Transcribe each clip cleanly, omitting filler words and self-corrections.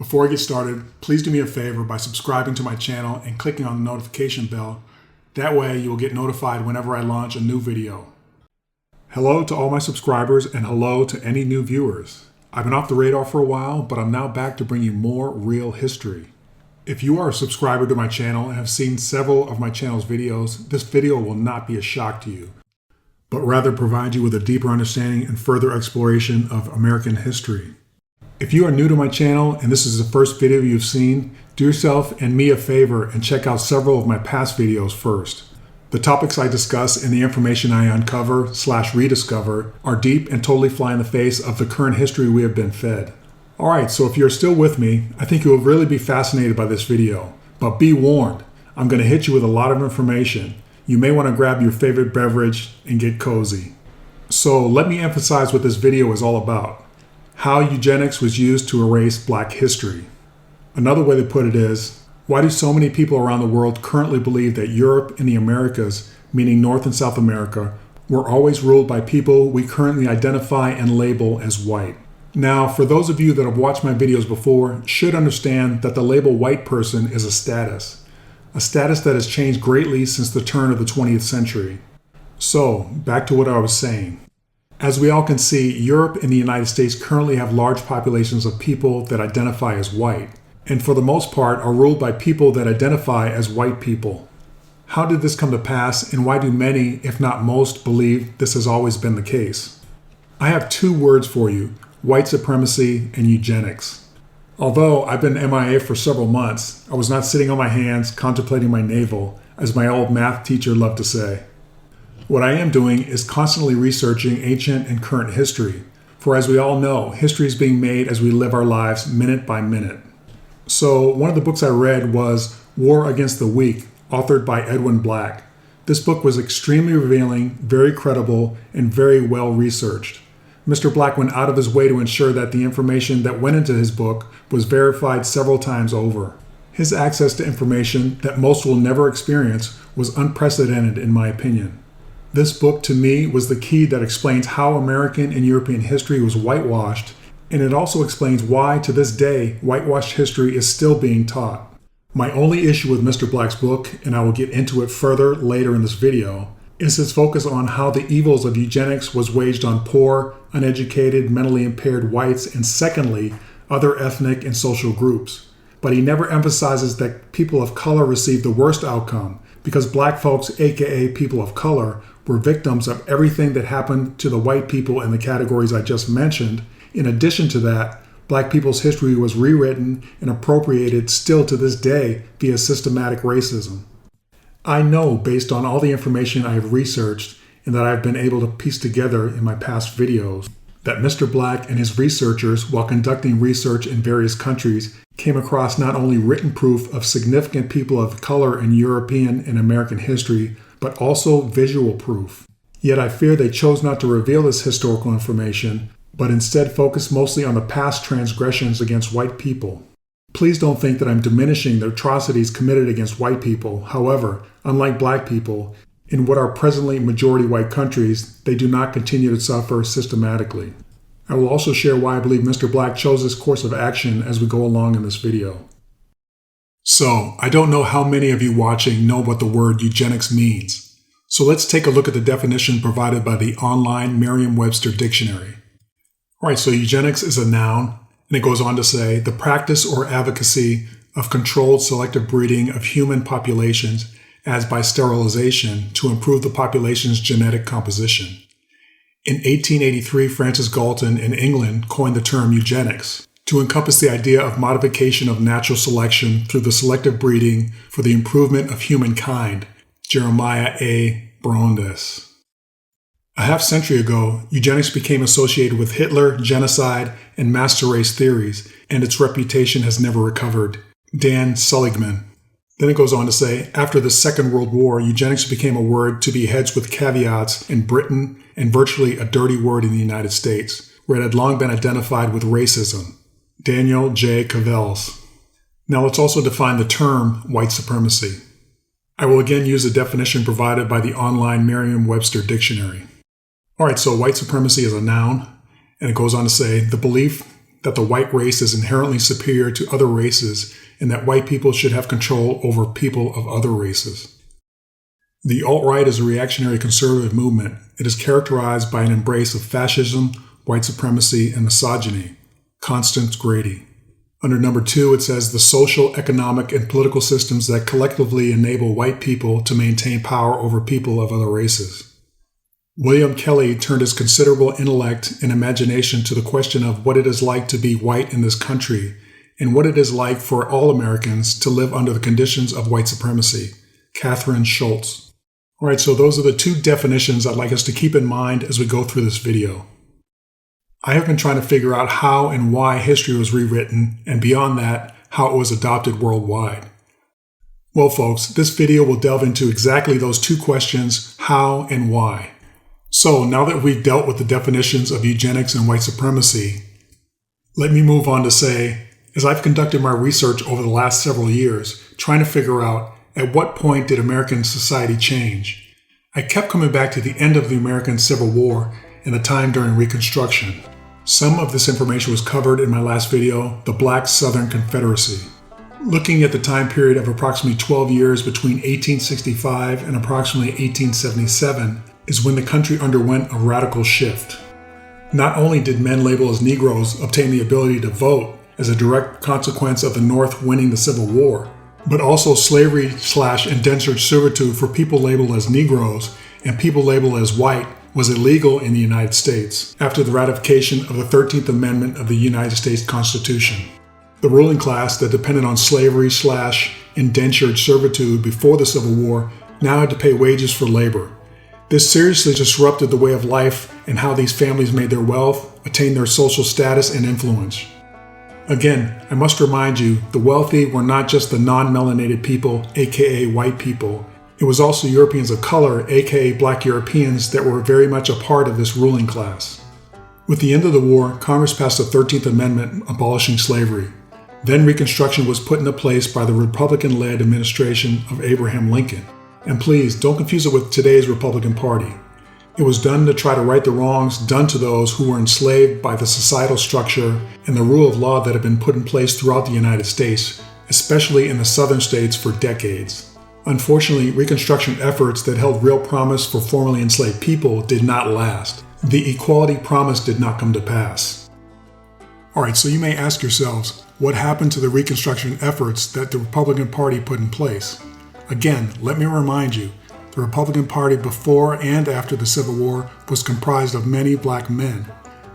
Before I get started, please do me a favor by subscribing to my channel and clicking on the notification bell. That way you will get notified whenever I launch a new video. Hello to all my subscribers and hello to any new viewers. I've been off the radar for a while, but I'm now back to bring you more real history. If you are a subscriber to my channel and have seen several of my channel's videos, this video will not be a shock to you, but rather provide you with a deeper understanding and further exploration of American history. If you are new to my channel and this is the first video you've seen, do yourself and me a favor and check out several of my past videos first. The topics I discuss and the information I uncover/rediscover are deep and totally fly in the face of the current history we have been fed. Alright, so if you're still with me, I think you will really be fascinated by this video. But be warned, I'm going to hit you with a lot of information. You may want to grab your favorite beverage and get cozy. So let me emphasize what this video is all about. How eugenics was used to erase Black history. Another way to put it is, why do so many people around the world currently believe that Europe and the Americas, meaning North and South America, were always ruled by people we currently identify and label as white? Now, for those of you that have watched my videos before, should understand that the label white person is a status that has changed greatly since the turn of the 20th century. So, back to what I was saying. As we all can see, Europe and the United States currently have large populations of people that identify as white, and for the most part are ruled by people that identify as white people. How did this come to pass, and why do many, if not most, believe this has always been the case? I have two words for you: white supremacy and eugenics. Although I've been MIA for several months, I was not sitting on my hands contemplating my navel, as my old math teacher loved to say. What I am doing is constantly researching ancient and current history, for as we all know, history is being made as we live our lives minute by minute. So one of the books I read was War Against the Weak, authored by Edwin Black. This book was extremely revealing, very credible, and very well researched. Mr. Black went out of his way to ensure that the information that went into his book was verified several times over. His access to information that most will never experience was unprecedented in my opinion. This book, to me, was the key that explains how American and European history was whitewashed, and it also explains why, to this day, whitewashed history is still being taught. My only issue with Mr. Black's book, and I will get into it further later in this video, is his focus on how the evils of eugenics was waged on poor, uneducated, mentally impaired whites, and secondly, other ethnic and social groups. But he never emphasizes that people of color received the worst outcome, because Black folks, aka people of color, were victims of everything that happened to the white people in the categories I just mentioned. In addition to that, Black people's history was rewritten and appropriated still to this day via systematic racism. I know, based on all the information I have researched and that I have been able to piece together in my past videos, that Mr. Black and his researchers, while conducting research in various countries, came across not only written proof of significant people of color in European and American history, but also visual proof. Yet I fear they chose not to reveal this historical information, but instead focused mostly on the past transgressions against white people. Please don't think that I'm diminishing the atrocities committed against white people. However, unlike Black people, in what are presently majority white countries, they do not continue to suffer systematically. I will also share why I believe Mr. Black chose this course of action as we go along in this video. So, I don't know how many of you watching know what the word eugenics means. So let's take a look at the definition provided by the online Merriam-Webster dictionary. Alright, so eugenics is a noun, and it goes on to say, the practice or advocacy of controlled selective breeding of human populations as by sterilization to improve the population's genetic composition. In 1883, Francis Galton in England coined the term eugenics to encompass the idea of modification of natural selection through the selective breeding for the improvement of humankind. Jeremiah A. Brandes. A half-century ago, eugenics became associated with Hitler, genocide, and master race theories, and its reputation has never recovered. Dan Seligman. Then it goes on to say, after the Second World War, eugenics became a word to be hedged with caveats in Britain and virtually a dirty word in the United States, where it had long been identified with racism. Daniel J. Cavels. Now let's also define the term white supremacy. I will again use the definition provided by the online Merriam-Webster dictionary. Alright, so white supremacy is a noun, and it goes on to say, the belief that the white race is inherently superior to other races and that white people should have control over people of other races. The alt-right is a reactionary conservative movement. It is characterized by an embrace of fascism, white supremacy, and misogyny. Constance Grady. Under number 2, it says the social, economic, and political systems that collectively enable white people to maintain power over people of other races. William Kelly turned his considerable intellect and imagination to the question of what it is like to be white in this country and what it is like for all Americans to live under the conditions of white supremacy. Catherine Schultz. All right, so those are the 2 definitions I'd like us to keep in mind as we go through this video. I have been trying to figure out how and why history was rewritten, and beyond that, how it was adopted worldwide. Well, folks, this video will delve into exactly those 2 questions, how and why. So now that we've dealt with the definitions of eugenics and white supremacy, let me move on to say, as I've conducted my research over the last several years, trying to figure out at what point did American society change, I kept coming back to the end of the American Civil War and the time during Reconstruction. Some of this information was covered in my last video, the Black Southern Confederacy. Looking at the time period of approximately 12 years between 1865 and approximately 1877 is when the country underwent a radical shift. Not only did men labeled as Negroes obtain the ability to vote as a direct consequence of the North winning the Civil War, but also slavery/indentured servitude for people labeled as Negroes and people labeled as white was illegal in the United States after the ratification of the 13th Amendment of the United States Constitution. The ruling class that depended on slavery/indentured servitude before the Civil War now had to pay wages for labor. This seriously disrupted the way of life and how these families made their wealth, attained their social status and influence. Again, I must remind you, the wealthy were not just the non-melanated people, aka white people. It was also Europeans of color, aka Black Europeans, that were very much a part of this ruling class. With the end of the war, Congress passed the 13th Amendment abolishing slavery. Then Reconstruction was put into place by the Republican-led administration of Abraham Lincoln. And please, don't confuse it with today's Republican Party. It was done to try to right the wrongs done to those who were enslaved by the societal structure and the rule of law that had been put in place throughout the United States, especially in the southern states for decades. Unfortunately, Reconstruction efforts that held real promise for formerly enslaved people did not last. The equality promise did not come to pass. Alright, so you may ask yourselves, what happened to the Reconstruction efforts that the Republican Party put in place? Again, let me remind you, the Republican Party before and after the Civil War was comprised of many black men.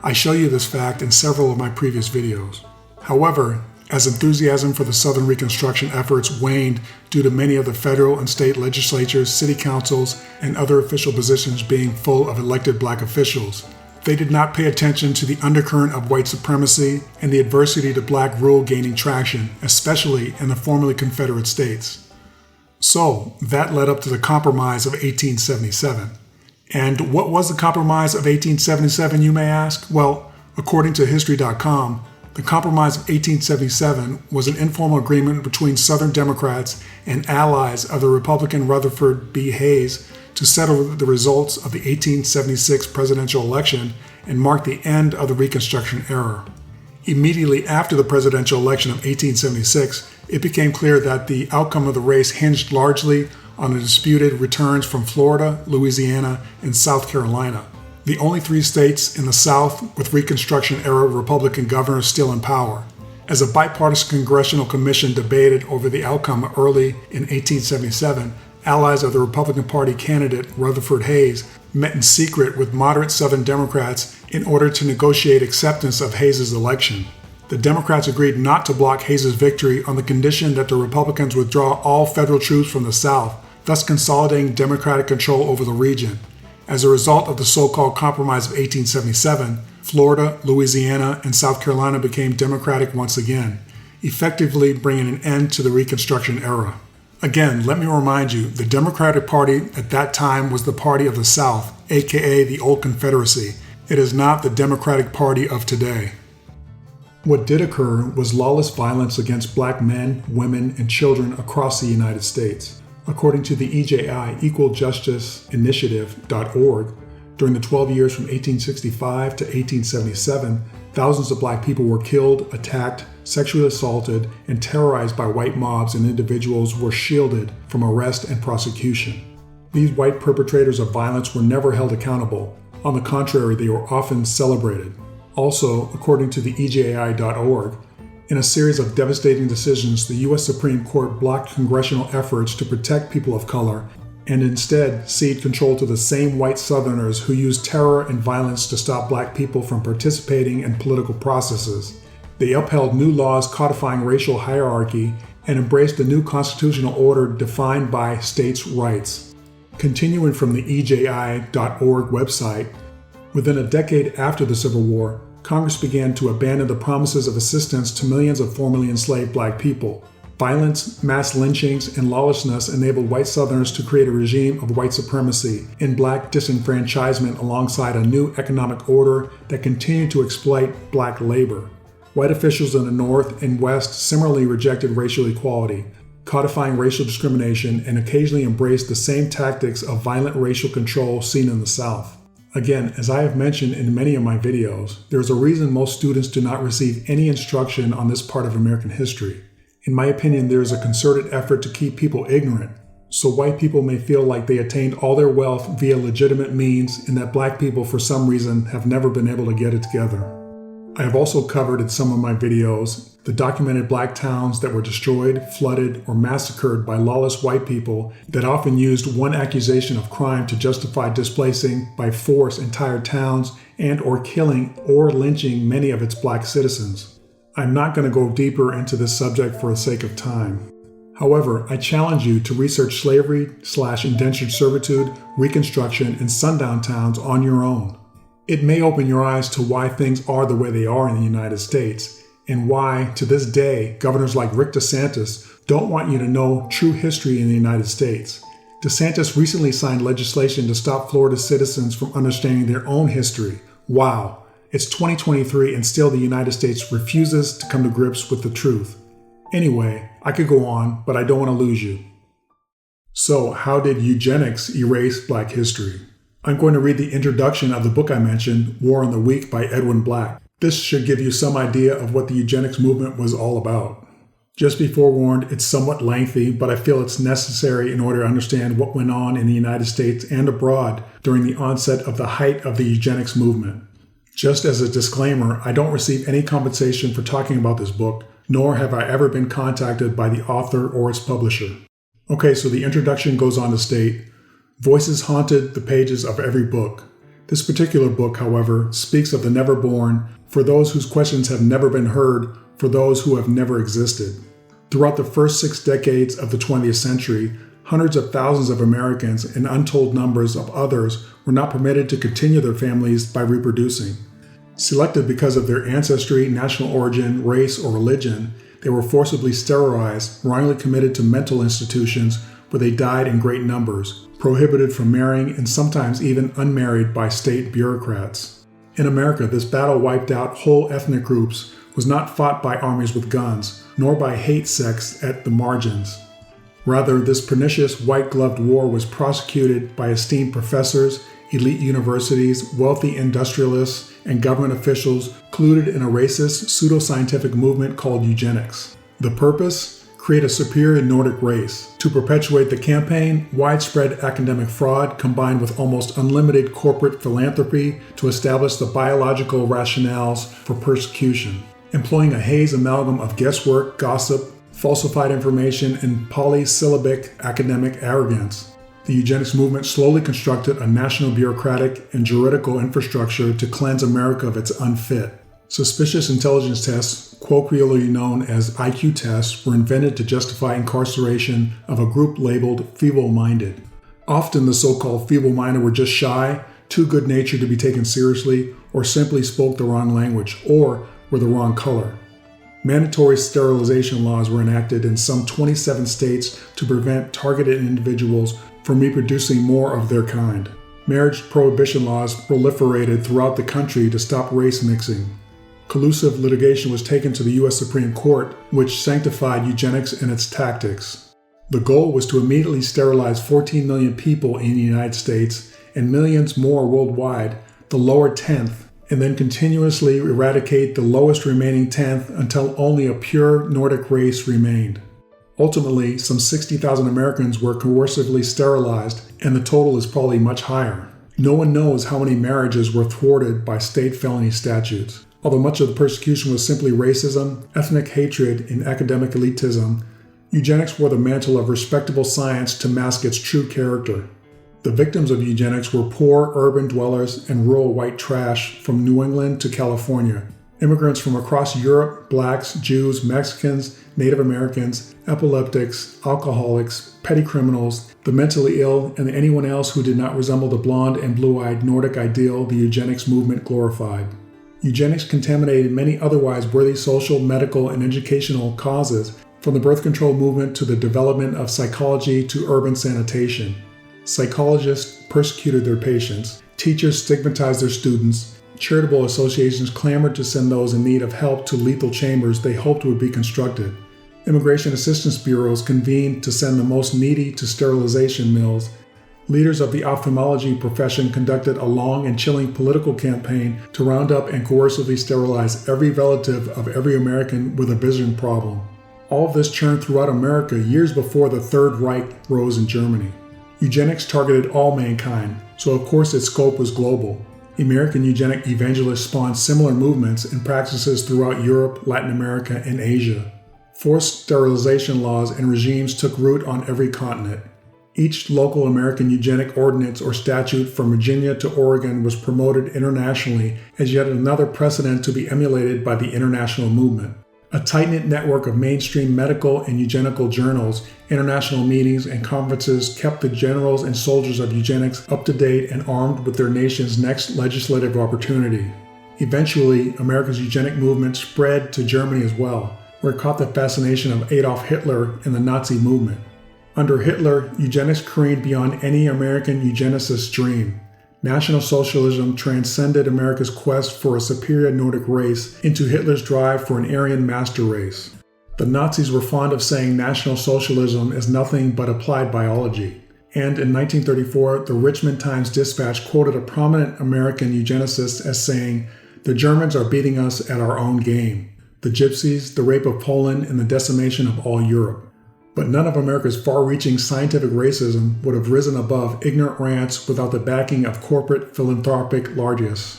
I show you this fact in several of my previous videos. However, as enthusiasm for the Southern Reconstruction efforts waned due to many of the federal and state legislatures, city councils, and other official positions being full of elected black officials, they did not pay attention to the undercurrent of white supremacy and the adversity to black rule gaining traction, especially in the formerly Confederate states. So, that led up to the Compromise of 1877. And what was the Compromise of 1877, you may ask? Well, according to History.com, the Compromise of 1877 was an informal agreement between Southern Democrats and allies of the Republican Rutherford B. Hayes to settle the results of the 1876 presidential election and mark the end of the Reconstruction era. Immediately after the presidential election of 1876, it became clear that the outcome of the race hinged largely on the disputed returns from Florida, Louisiana, and South Carolina, the only 3 states in the South with Reconstruction-era Republican governors still in power. As a bipartisan congressional commission debated over the outcome early in 1877, allies of the Republican Party candidate Rutherford Hayes met in secret with moderate Southern Democrats in order to negotiate acceptance of Hayes' election. The Democrats agreed not to block Hayes' victory on the condition that the Republicans withdraw all federal troops from the South, thus consolidating Democratic control over the region. As a result of the so-called Compromise of 1877, Florida, Louisiana, and South Carolina became Democratic once again, effectively bringing an end to the Reconstruction era. Again, let me remind you, the Democratic Party at that time was the party of the South, aka the old Confederacy. It is not the Democratic Party of today. What did occur was lawless violence against black men, women, and children across the United States. According to the EJI, EqualJusticeInitiative.org, During the 12 years from 1865 to 1877, thousands of black people were killed, attacked, sexually assaulted, and terrorized by white mobs, and individuals were shielded from arrest and prosecution. These white perpetrators of violence were never held accountable. On the contrary, they were often celebrated. Also, according to the EJI.org, in a series of devastating decisions, the U.S. Supreme Court blocked congressional efforts to protect people of color and instead ceded control to the same white Southerners who used terror and violence to stop black people from participating in political processes. They upheld new laws codifying racial hierarchy and embraced a new constitutional order defined by states' rights. Continuing from the EJI.org website, within a decade after the Civil War, Congress began to abandon the promises of assistance to millions of formerly enslaved black people. Violence, mass lynchings, and lawlessness enabled white Southerners to create a regime of white supremacy and black disenfranchisement alongside a new economic order that continued to exploit black labor. White officials in the North and West similarly rejected racial equality, codifying racial discrimination, and occasionally embraced the same tactics of violent racial control seen in the South. Again, as I have mentioned in many of my videos, there is a reason most students do not receive any instruction on this part of American history. In my opinion, there is a concerted effort to keep people ignorant, so white people may feel like they attained all their wealth via legitimate means and that black people for some reason have never been able to get it together. I have also covered in some of my videos the documented black towns that were destroyed, flooded, or massacred by lawless white people that often used one accusation of crime to justify displacing by force entire towns and or killing or lynching many of its black citizens. I'm not going to go deeper into this subject for the sake of time. However, I challenge you to research slavery/indentured servitude, Reconstruction, and sundown towns on your own. It may open your eyes to why things are the way they are in the United States, and why, to this day, governors like Rick DeSantis don't want you to know true history in the United States. DeSantis recently signed legislation to stop Florida citizens from understanding their own history. Wow. It's 2023 and still the United States refuses to come to grips with the truth. Anyway, I could go on, but I don't want to lose you. So, how did eugenics erase black history? I'm going to read the introduction of the book I mentioned, War on the Weak by Edwin Black. This should give you some idea of what the eugenics movement was all about. Just be forewarned, it's somewhat lengthy, but I feel it's necessary in order to understand what went on in the United States and abroad during the onset of the height of the eugenics movement. Just as a disclaimer, I don't receive any compensation for talking about this book, nor have I ever been contacted by the author or its publisher. Okay, so the introduction goes on to state, voices haunted the pages of every book. This particular book, however, speaks of the never born, for those whose questions have never been heard, for those who have never existed. Throughout the first 6 decades of the 20th century, hundreds of thousands of Americans and untold numbers of others were not permitted to continue their families by reproducing. Selected because of their ancestry, national origin, race, or religion, they were forcibly sterilized, wrongly committed to mental institutions where they died in great numbers, prohibited from marrying, and sometimes even unmarried by state bureaucrats. In America, this battle wiped out whole ethnic groups, was not fought by armies with guns, nor by hate sects at the margins. Rather, this pernicious white-gloved war was prosecuted by esteemed professors, elite universities, wealthy industrialists, and government officials colluded in a racist, pseudoscientific movement called eugenics. The purpose? Create a superior Nordic race. To perpetuate the campaign, widespread academic fraud combined with almost unlimited corporate philanthropy to establish the biological rationales for persecution. Employing a haze amalgam of guesswork, gossip, falsified information, and polysyllabic academic arrogance. The eugenics movement slowly constructed a national bureaucratic and juridical infrastructure to cleanse America of its unfit. Suspicious intelligence tests, colloquially known as IQ tests, were invented to justify incarceration of a group labeled feeble-minded. Often the so-called feeble-minded were just shy, too good-natured to be taken seriously, or simply spoke the wrong language, or were the wrong color. Mandatory sterilization laws were enacted in some 27 states to prevent targeted individuals from reproducing more of their kind. Marriage prohibition laws proliferated throughout the country to stop race mixing. Collusive litigation was taken to the U.S. Supreme Court, which sanctified eugenics and its tactics. The goal was to immediately sterilize 14 million people in the United States and millions more worldwide, the lower tenth, and then continuously eradicate the lowest remaining tenth until only a pure Nordic race remained. Ultimately, some 60,000 Americans were coercively sterilized, and the total is probably much higher. No one knows how many marriages were thwarted by state felony statutes. Although much of the persecution was simply racism, ethnic hatred, and academic elitism, eugenics wore the mantle of respectable science to mask its true character. The victims of eugenics were poor urban dwellers and rural white trash from New England to California, immigrants from across Europe, blacks, Jews, Mexicans, Native Americans, epileptics, alcoholics, petty criminals, the mentally ill, and anyone else who did not resemble the blonde and blue-eyed Nordic ideal the eugenics movement glorified. Eugenics contaminated many otherwise worthy social, medical, and educational causes, from the birth control movement to the development of psychology to urban sanitation. Psychologists persecuted their patients, teachers stigmatized their students, charitable associations clamored to send those in need of help to lethal chambers they hoped would be constructed. Immigration assistance bureaus convened to send the most needy to sterilization mills. Leaders of the ophthalmology profession conducted a long and chilling political campaign to round up and coercively sterilize every relative of every American with a vision problem. All of this churned throughout America years before the Third Reich rose in Germany. Eugenics targeted all mankind, so of course its scope was global. American eugenic evangelists spawned similar movements and practices throughout Europe, Latin America, and Asia. Forced sterilization laws and regimes took root on every continent. Each local American eugenic ordinance or statute from Virginia to Oregon was promoted internationally as yet another precedent to be emulated by the international movement. A tight-knit network of mainstream medical and eugenical journals, international meetings, and conferences kept the generals and soldiers of eugenics up to date and armed with their nation's next legislative opportunity. Eventually, America's eugenic movement spread to Germany as well, where it caught the fascination of Adolf Hitler and the Nazi movement. Under Hitler, eugenics careened beyond any American eugenicist's dream. National Socialism transcended America's quest for a superior Nordic race into Hitler's drive for an Aryan master race. The Nazis were fond of saying National Socialism is nothing but applied biology. And in 1934, the Richmond Times-Dispatch quoted a prominent American eugenicist as saying, "The Germans are beating us at our own game. The Gypsies, the rape of Poland, and the decimation of all Europe." But none of America's far-reaching scientific racism would have risen above ignorant rants without the backing of corporate philanthropic largesse.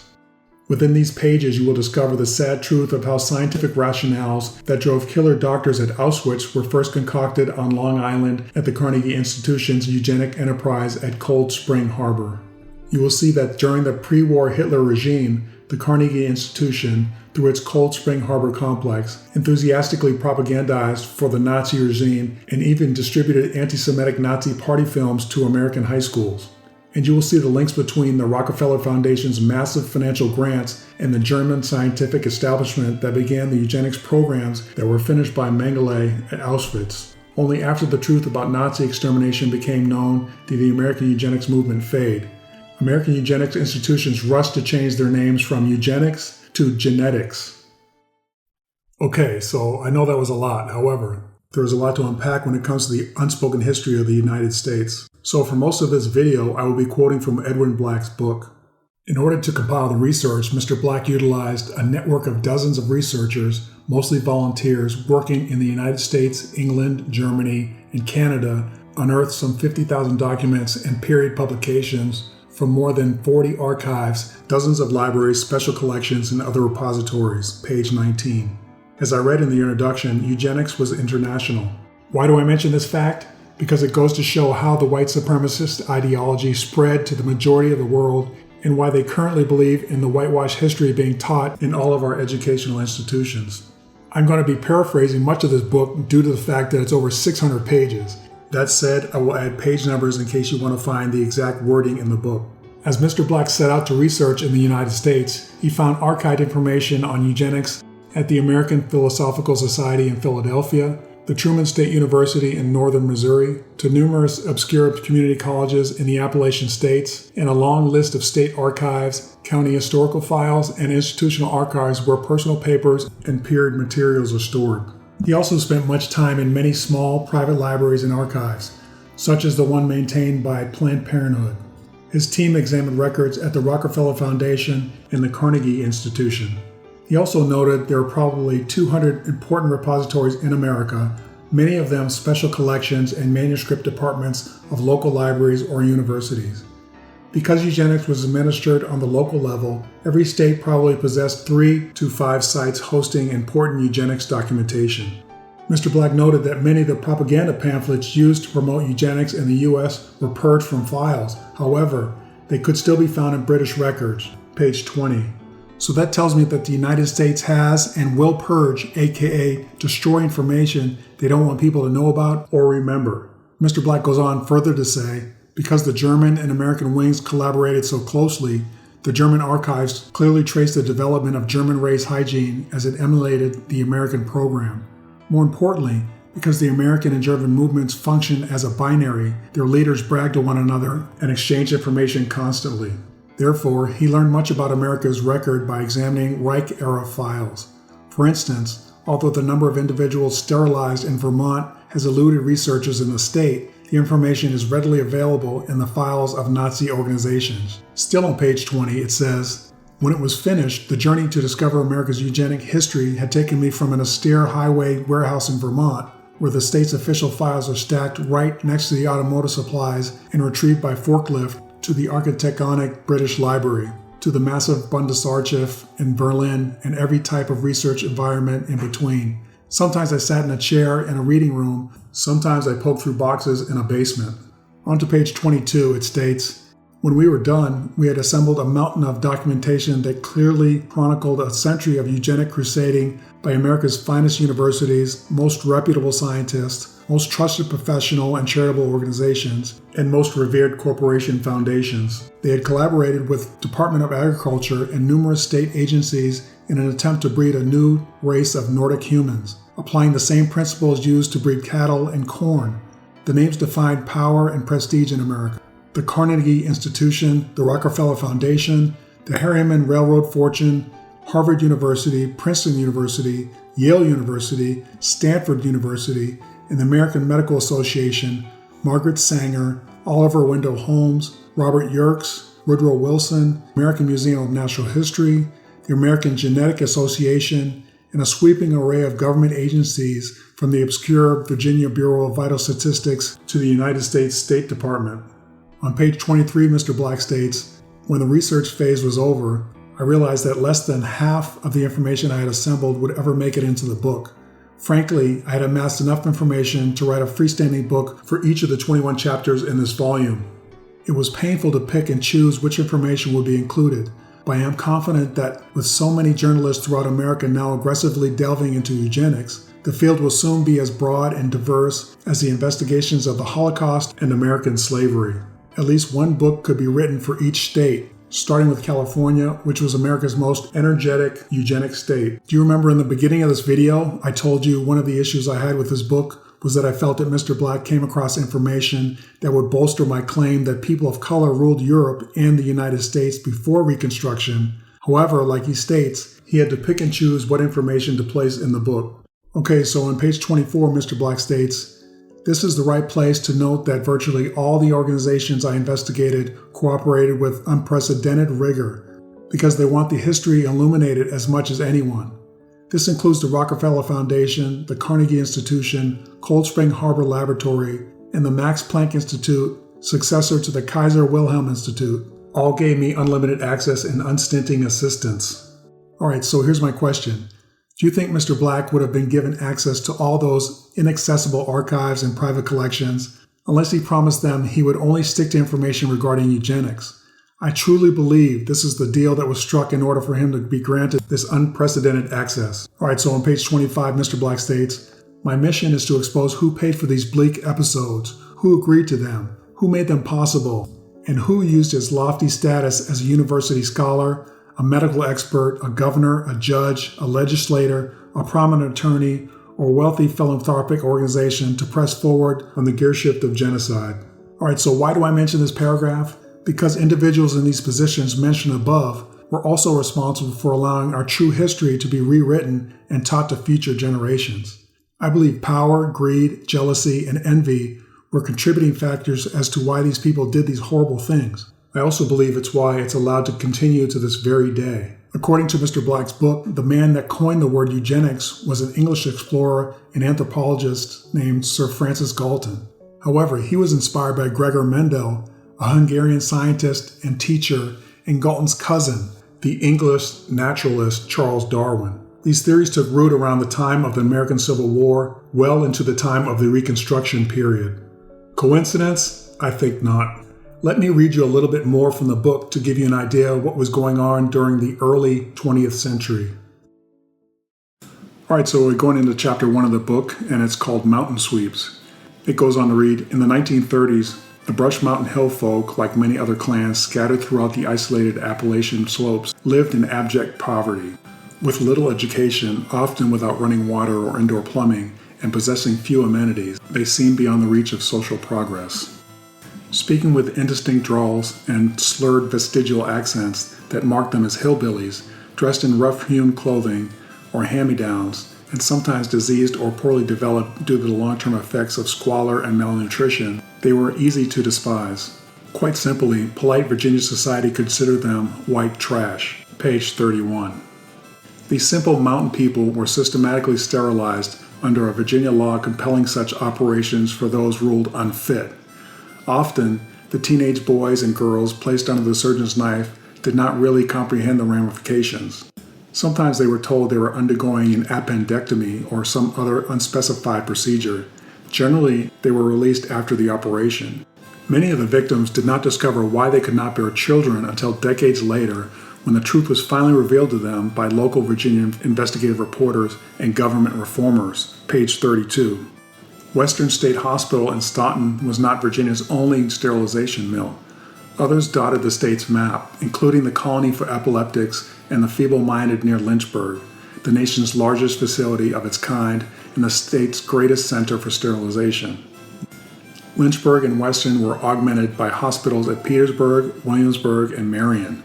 Within these pages, you will discover the sad truth of how scientific rationales that drove killer doctors at Auschwitz were first concocted on Long Island at the Carnegie Institution's eugenic enterprise at Cold Spring Harbor. You will see that during the pre-war Hitler regime, the Carnegie Institution, through its Cold Spring Harbor complex, enthusiastically propagandized for the Nazi regime and even distributed anti-Semitic Nazi party films to American high schools. And you will see the links between the Rockefeller Foundation's massive financial grants and the German scientific establishment that began the eugenics programs that were finished by Mengele at Auschwitz. Only after the truth about Nazi extermination became known did the American eugenics movement fade. American eugenics institutions rushed to change their names from eugenics to genetics. Okay, so I know that was a lot. However, there is a lot to unpack when it comes to the unspoken history of the United States. So for most of this video, I will be quoting from Edwin Black's book. In order to compile the research, Mr. Black utilized a network of dozens of researchers, mostly volunteers, working in the United States, England, Germany, and Canada, unearthed some 50,000 documents and period publications from more than 40 archives, dozens of libraries, special collections, and other repositories, page 19. As I read in the introduction, eugenics was international. Why do I mention this fact? Because it goes to show how the white supremacist ideology spread to the majority of the world and why they currently believe in the whitewashed history being taught in all of our educational institutions. I'm going to be paraphrasing much of this book due to the fact that it's over 600 pages. That said, I will add page numbers in case you want to find the exact wording in the book. As Mr. Black set out to research in the United States, he found archived information on eugenics at the American Philosophical Society in Philadelphia, the Truman State University in northern Missouri, to numerous obscure community colleges in the Appalachian states, and a long list of state archives, county historical files, and institutional archives where personal papers and period materials are stored. He also spent much time in many small private libraries and archives, such as the one maintained by Planned Parenthood. His team examined records at the Rockefeller Foundation and the Carnegie Institution. He also noted there are probably 200 important repositories in America, many of them special collections and manuscript departments of local libraries or universities. Because eugenics was administered on the local level, every state probably possessed 3 to 5 sites hosting important eugenics documentation. Mr. Black noted that many of the propaganda pamphlets used to promote eugenics in the U.S. were purged from files. However, they could still be found in British records, page 20. So that tells me that the United States has and will purge, aka destroy information they don't want people to know about or remember. Mr. Black goes on further to say, because the German and American wings collaborated so closely, the German archives clearly trace the development of German race hygiene as it emulated the American program. More importantly, because the American and German movements functioned as a binary, their leaders bragged to one another and exchanged information constantly. Therefore, he learned much about America's record by examining Reich-era files. For instance, although the number of individuals sterilized in Vermont has eluded researchers in the state, the information is readily available in the files of Nazi organizations. Still on page 20, it says, when it was finished, the journey to discover America's eugenic history had taken me from an austere highway warehouse in Vermont, where the state's official files are stacked right next to the automotive supplies and retrieved by forklift, to the architectonic British Library, to the massive Bundesarchiv in Berlin, and every type of research environment in between. Sometimes I sat in a chair in a reading room, sometimes I poked through boxes in a basement. On to page 22, it states, when we were done, we had assembled a mountain of documentation that clearly chronicled a century of eugenic crusading by America's finest universities, most reputable scientists, most trusted professional and charitable organizations, and most revered corporation foundations. They had collaborated with Department of Agriculture and numerous state agencies in an attempt to breed a new race of Nordic humans, applying the same principles used to breed cattle and corn. The names defined power and prestige in America. The Carnegie Institution, the Rockefeller Foundation, the Harriman Railroad Fortune, Harvard University, Princeton University, Yale University, Stanford University, and the American Medical Association, Margaret Sanger, Oliver Wendell Holmes, Robert Yerkes, Woodrow Wilson, American Museum of Natural History, the American Genetic Association, and a sweeping array of government agencies from the obscure Virginia Bureau of Vital Statistics to the United States State Department. On page 23, Mr. Black states, when the research phase was over, I realized that less than half of the information I had assembled would ever make it into the book. Frankly, I had amassed enough information to write a freestanding book for each of the 21 chapters in this volume. It was painful to pick and choose which information would be included, but I am confident that with so many journalists throughout America now aggressively delving into eugenics, the field will soon be as broad and diverse as the investigations of the Holocaust and American slavery. At least one book could be written for each state, starting with California, which was America's most energetic eugenic state. Do you remember in the beginning of this video, I told you one of the issues I had with this book was that I felt that Mr. Black came across information that would bolster my claim that people of color ruled Europe and the United States before Reconstruction. However, like he states, he had to pick and choose what information to place in the book. Okay, so on page 24, Mr. Black states, this is the right place to note that virtually all the organizations I investigated cooperated with unprecedented rigor because they want the history illuminated as much as anyone. This includes the Rockefeller Foundation, the Carnegie Institution, Cold Spring Harbor Laboratory, and the Max Planck Institute, successor to the Kaiser Wilhelm Institute. All gave me unlimited access and unstinting assistance. All right, so here's my question. Do you think Mr. Black would have been given access to all those inaccessible archives and private collections unless he promised them he would only stick to information regarding eugenics? I truly believe this is the deal that was struck in order for him to be granted this unprecedented access. All right, so on page 25, Mr. Black states, my mission is to expose who paid for these bleak episodes, who agreed to them, who made them possible, and who used his lofty status as a university scholar, a medical expert, a governor, a judge, a legislator, a prominent attorney, or wealthy philanthropic organization to press forward on the gearshift of genocide. All right, so why do I mention this paragraph? Because individuals in these positions mentioned above were also responsible for allowing our true history to be rewritten and taught to future generations. I believe power, greed, jealousy, and envy were contributing factors as to why these people did these horrible things. I also believe it's why it's allowed to continue to this very day. According to Mr. Black's book, the man that coined the word eugenics was an English explorer and anthropologist named Sir Francis Galton. However, he was inspired by Gregor Mendel, a Hungarian scientist and teacher, and Galton's cousin, the English naturalist Charles Darwin. These theories took root around the time of the American Civil War, well into the time of the Reconstruction period. Coincidence? I think not. Let me read you a little bit more from the book to give you an idea of what was going on during the early 20th century. All right, so we're going into chapter 1 of the book, and it's called Mountain Sweeps. It goes on to read, in the 1930s, the Brush Mountain Hill folk, like many other clans scattered throughout the isolated Appalachian slopes, lived in abject poverty. With little education, often without running water or indoor plumbing, and possessing few amenities, they seemed beyond the reach of social progress. Speaking with indistinct drawls and slurred vestigial accents that marked them as hillbillies, dressed in rough-hewn clothing or hand-me-downs, and sometimes diseased or poorly developed due to the long-term effects of squalor and malnutrition, they were easy to despise. Quite simply, polite Virginia society considered them white trash. Page 31. These simple mountain people were systematically sterilized under a Virginia law compelling such operations for those ruled unfit. Often, the teenage boys and girls placed under the surgeon's knife did not really comprehend the ramifications. Sometimes they were told they were undergoing an appendectomy or some other unspecified procedure. Generally, they were released after the operation. Many of the victims did not discover why they could not bear children until decades later, when the truth was finally revealed to them by local Virginia investigative reporters and government reformers. Page 32. Western State Hospital in Staunton was not Virginia's only sterilization mill. Others dotted the state's map, including the Colony for Epileptics and the Feeble-Minded near Lynchburg, the nation's largest facility of its kind and the state's greatest center for sterilization. Lynchburg and Weston were augmented by hospitals at Petersburg, Williamsburg, and Marion.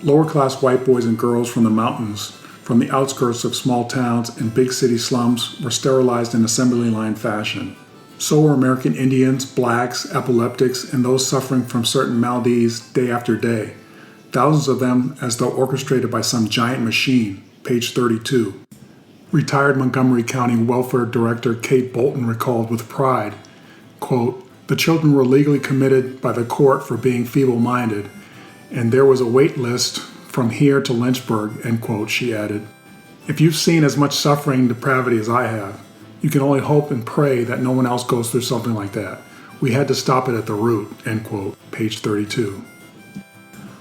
Lower-class white boys and girls from the mountains, from the outskirts of small towns and big city slums, were sterilized in assembly line fashion. So were American Indians, blacks, epileptics, and those suffering from certain maladies day after day. Thousands of them as though orchestrated by some giant machine. Page 32. Retired Montgomery County Welfare Director Kate Bolton recalled with pride, quote, "The children were legally committed by the court for being feeble-minded, and there was a wait list from here to Lynchburg," end quote, she added. "If you've seen as much suffering and depravity as I have, you can only hope and pray that no one else goes through something like that. We had to stop it at the root," end quote, page 32.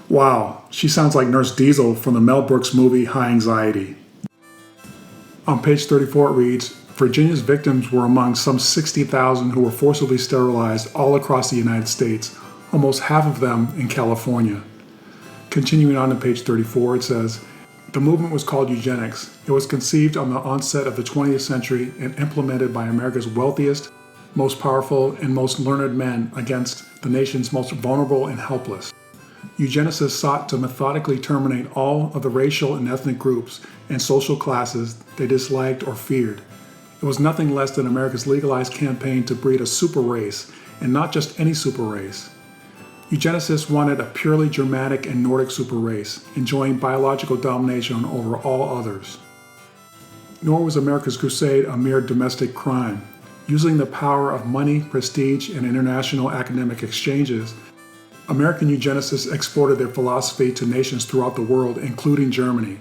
Wow, she sounds like Nurse Diesel from the Mel Brooks movie High Anxiety. On page 34 it reads, Virginia's victims were among some 60,000 who were forcibly sterilized all across the United States, almost half of them in California. Continuing on to page 34, it says, the movement was called Eugenics. It was conceived on the onset of the 20th century and implemented by America's wealthiest, most powerful, and most learned men against the nation's most vulnerable and helpless. Eugenicists sought to methodically terminate all of the racial and ethnic groups and social classes they disliked or feared. It was nothing less than America's legalized campaign to breed a super race, and not just any super race. Eugenicists wanted a purely Germanic and Nordic super race, enjoying biological domination over all others. Nor was America's crusade a mere domestic crime. Using the power of money, prestige, and international academic exchanges, American eugenicists exported their philosophy to nations throughout the world, including Germany.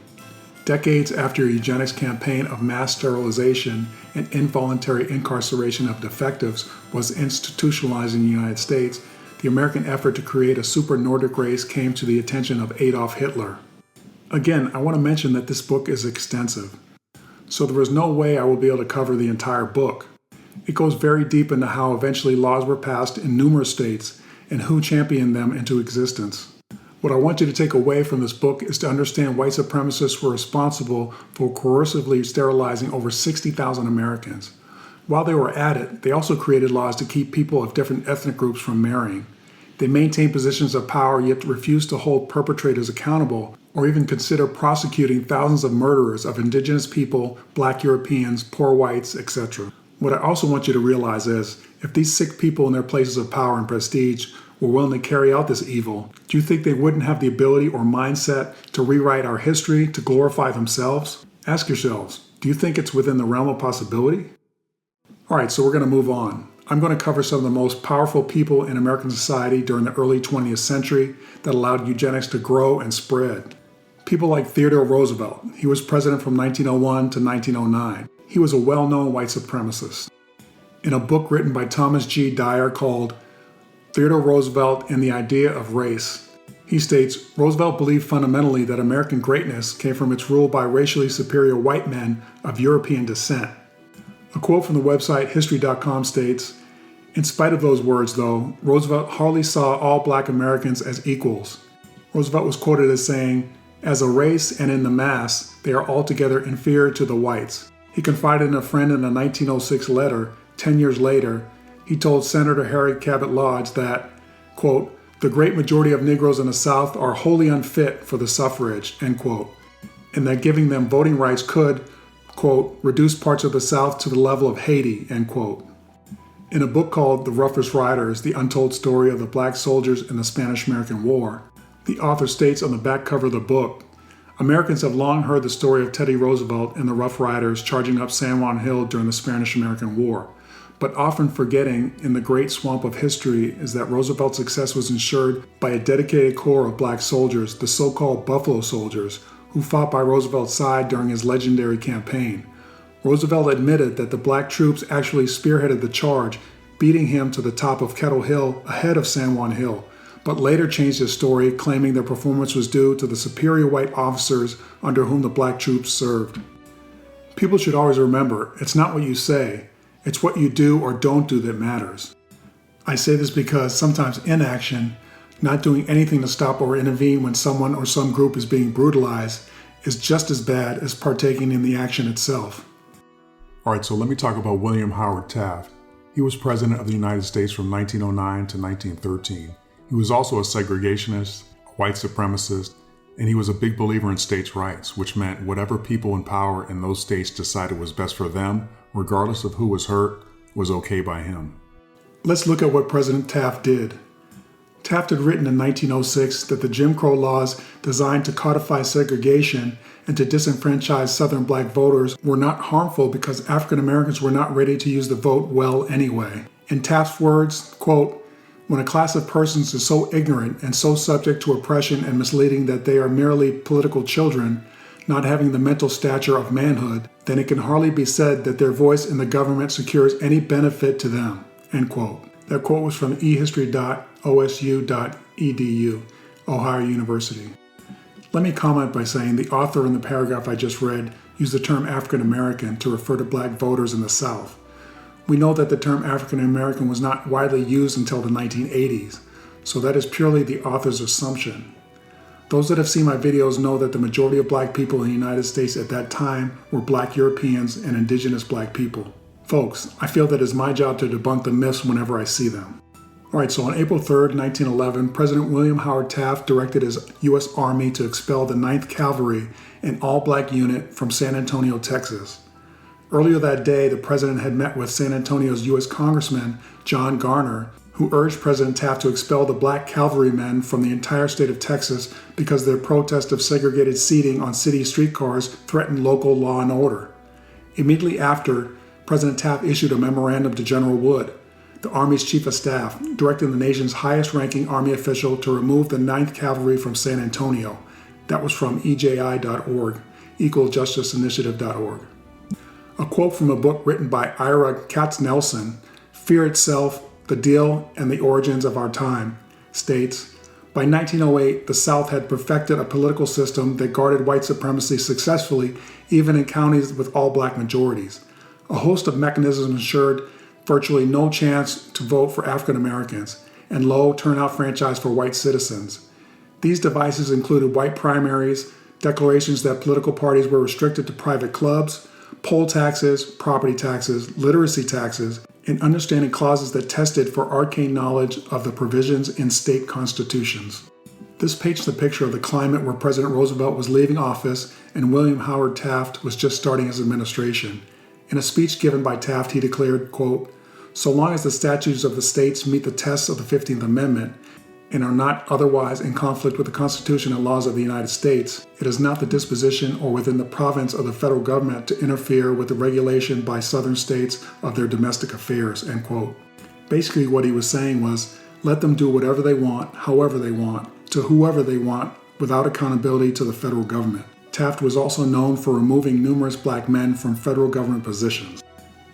Decades after a eugenics campaign of mass sterilization and involuntary incarceration of defectives was institutionalized in the United States, the American effort to create a super Nordic race came to the attention of Adolf Hitler. Again, I want to mention that this book is extensive, so there is no way I will be able to cover the entire book. It goes very deep into how eventually laws were passed in numerous states and who championed them into existence. What I want you to take away from this book is to understand white supremacists were responsible for coercively sterilizing over 60,000 Americans. While they were at it, they also created laws to keep people of different ethnic groups from marrying. They maintained positions of power yet refused to hold perpetrators accountable or even consider prosecuting thousands of murderers of indigenous people, black Europeans, poor whites, etc. What I also want you to realize is, if these sick people in their places of power and prestige were willing to carry out this evil, do you think they wouldn't have the ability or mindset to rewrite our history to glorify themselves? Ask yourselves, do you think it's within the realm of possibility? Alright, so we're going to move on. I'm going to cover some of the most powerful people in American society during the early 20th century that allowed eugenics to grow and spread. People like Theodore Roosevelt. He was president from 1901 to 1909. He was a well-known white supremacist. In a book written by Thomas G. Dyer called Theodore Roosevelt and the Idea of Race, he states, Roosevelt believed fundamentally that American greatness came from its rule by racially superior white men of European descent. A quote from the website history.com states, in spite of those words, though, Roosevelt hardly saw all black Americans as equals. Roosevelt was quoted as saying, as a race and in the mass, they are altogether inferior to the whites. He confided in a friend in a 1906 letter. 10 years later, he told Senator Harry Cabot Lodge that, quote, the great majority of Negroes in the South are wholly unfit for the suffrage, end quote, and that giving them voting rights could, quote, reduce parts of the South to the level of Haiti, end quote. In a book called The Roughest Riders, The Untold Story of the Black Soldiers in the Spanish-American War, the author states on the back cover of the book, Americans have long heard the story of Teddy Roosevelt and the Rough Riders charging up San Juan Hill during the Spanish-American War, but often forgetting in the great swamp of history is that Roosevelt's success was ensured by a dedicated corps of black soldiers, the so-called Buffalo Soldiers, who fought by Roosevelt's side during his legendary campaign. Roosevelt admitted that the black troops actually spearheaded the charge, beating him to the top of Kettle Hill ahead of San Juan Hill, but later changed his story, claiming their performance was due to the superior white officers under whom the black troops served. People should always remember, it's not what you say, it's what you do or don't do that matters. I say this because sometimes inaction, not doing anything to stop or intervene when someone or some group is being brutalized, is just as bad as partaking in the action itself. Alright, so let me talk about William Howard Taft. He was president of the United States from 1909 to 1913. He was also a segregationist, a white supremacist, and he was a big believer in states' rights, which meant whatever people in power in those states decided was best for them, regardless of who was hurt, was okay by him. Let's look at what President Taft did. Taft had written in 1906 that the Jim Crow laws designed to codify segregation and to disenfranchise Southern black voters were not harmful because African Americans were not ready to use the vote well anyway. In Taft's words, quote, when a class of persons is so ignorant and so subject to oppression and misleading that they are merely political children, not having the mental stature of manhood, then it can hardly be said that their voice in the government secures any benefit to them, end quote. That quote was from ehistory.osu.edu, Ohio University. Let me comment by saying the author in the paragraph I just read used the term African American to refer to black voters in the South. We know that the term African American was not widely used until the 1980s, so that is purely the author's assumption. Those that have seen my videos know that the majority of black people in the United States at that time were black Europeans and indigenous black people. Folks, I feel that it's my job to debunk the myths whenever I see them. Alright, so on April 3rd, 1911, President William Howard Taft directed his U.S. Army to expel the 9th Cavalry, an all-black unit from San Antonio, Texas. Earlier that day, the president had met with San Antonio's U.S. Congressman John Garner, who urged President Taft to expel the black cavalrymen from the entire state of Texas because their protest of segregated seating on city streetcars threatened local law and order. Immediately after, President Taft issued a memorandum to General Wood, the Army's chief of staff, directing the nation's highest-ranking Army official to remove the 9th Cavalry from San Antonio. That was from EJI.org, EqualJusticeInitiative.org. A quote from a book written by Ira Katznelson, Fear Itself, The Deal and the Origins of Our Time, states, by 1908, the South had perfected a political system that guarded white supremacy successfully, even in counties with all black majorities. A host of mechanisms ensured virtually no chance to vote for African Americans and low turnout franchise for white citizens. These devices included white primaries, declarations that political parties were restricted to private clubs, poll taxes, property taxes, literacy taxes, and understanding clauses that tested for arcane knowledge of the provisions in state constitutions. This paints the picture of the climate where President Roosevelt was leaving office and William Howard Taft was just starting his administration. In a speech given by Taft, he declared, quote, so long as the statutes of the states meet the tests of the 15th Amendment, and are not otherwise in conflict with the Constitution and laws of the United States, it is not the disposition or within the province of the federal government to interfere with the regulation by southern states of their domestic affairs, end quote. Basically what he was saying was, let them do whatever they want, however they want, to whoever they want, without accountability to the federal government. Taft was also known for removing numerous black men from federal government positions.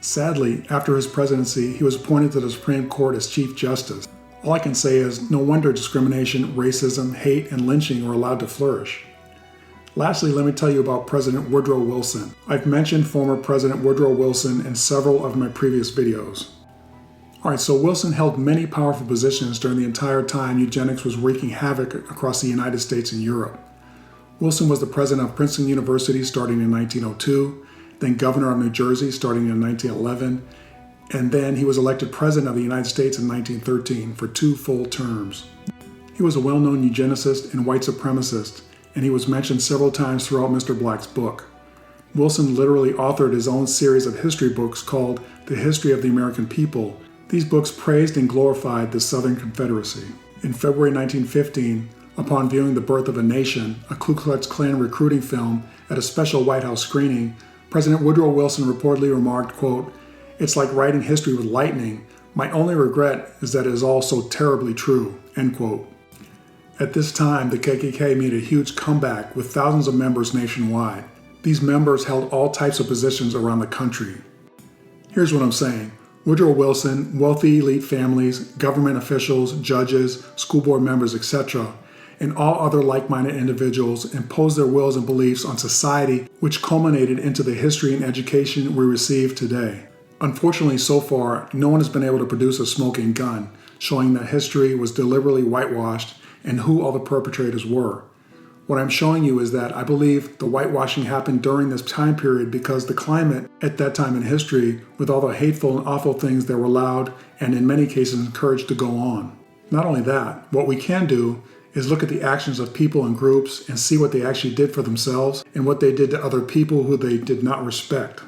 Sadly, after his presidency, he was appointed to the Supreme Court as Chief Justice. All I can say is, no wonder discrimination, racism, hate, and lynching are allowed to flourish. Lastly, let me tell you about President Woodrow Wilson. I've mentioned former President Woodrow Wilson in several of my previous videos. Alright, so Wilson held many powerful positions during the entire time eugenics was wreaking havoc across the United States and Europe. Wilson was the president of Princeton University starting in 1902, then governor of New Jersey starting in 1911, and then he was elected president of the United States in 1913 for 2 full terms. He was a well-known eugenicist and white supremacist, and he was mentioned several times throughout Mr. Black's book. Wilson literally authored his own series of history books called The History of the American People. These books praised and glorified the Southern Confederacy. In February 1915, upon viewing The Birth of a Nation, a Ku Klux Klan recruiting film, at a special White House screening, President Woodrow Wilson reportedly remarked, quote, "It's like writing history with lightning. My only regret is that it is all so terribly true," end quote. At this time, the KKK made a huge comeback with thousands of members nationwide. These members held all types of positions around the country. Here's what I'm saying. Woodrow Wilson, wealthy elite families, government officials, judges, school board members, etc., and all other like-minded individuals imposed their wills and beliefs on society, which culminated into the history and education we receive today. Unfortunately, so far, no one has been able to produce a smoking gun, showing that history was deliberately whitewashed and who all the perpetrators were. What I'm showing you is that I believe the whitewashing happened during this time period because the climate at that time in history, with all the hateful and awful things that were allowed and in many cases encouraged to go on. Not only that, what we can do is look at the actions of people and groups and see what they actually did for themselves and what they did to other people who they did not respect.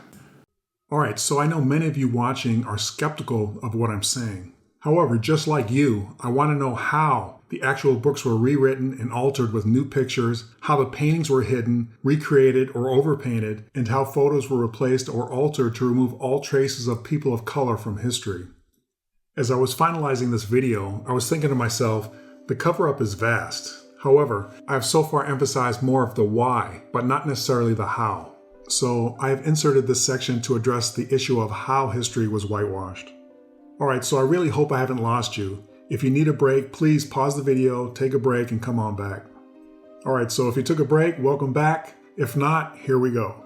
Alright, so I know many of you watching are skeptical of what I'm saying. However, just like you, I want to know how the actual books were rewritten and altered with new pictures, how the paintings were hidden, recreated, or overpainted, and how photos were replaced or altered to remove all traces of people of color from history. As I was finalizing this video, I was thinking to myself, the cover-up is vast. However, I have so far emphasized more of the why, but not necessarily the how. So I have inserted this section to address the issue of how history was whitewashed. Alright, so I really hope I haven't lost you. If you need a break, please pause the video, take a break, and come on back. Alright, so if you took a break, welcome back. If not, here we go.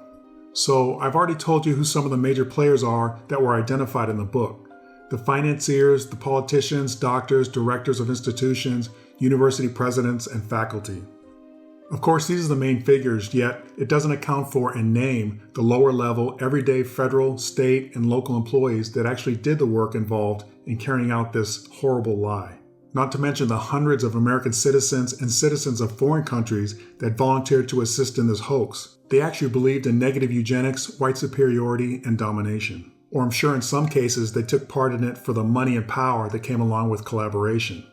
So I've already told you who some of the major players are that were identified in the book. The financiers, the politicians, doctors, directors of institutions, university presidents, and faculty. Of course, these are the main figures, yet it doesn't account for and name the lower level, everyday federal, state, and local employees that actually did the work involved in carrying out this horrible lie. Not to mention the hundreds of American citizens and citizens of foreign countries that volunteered to assist in this hoax. They actually believed in negative eugenics, white superiority, and domination. Or I'm sure in some cases they took part in it for the money and power that came along with collaboration.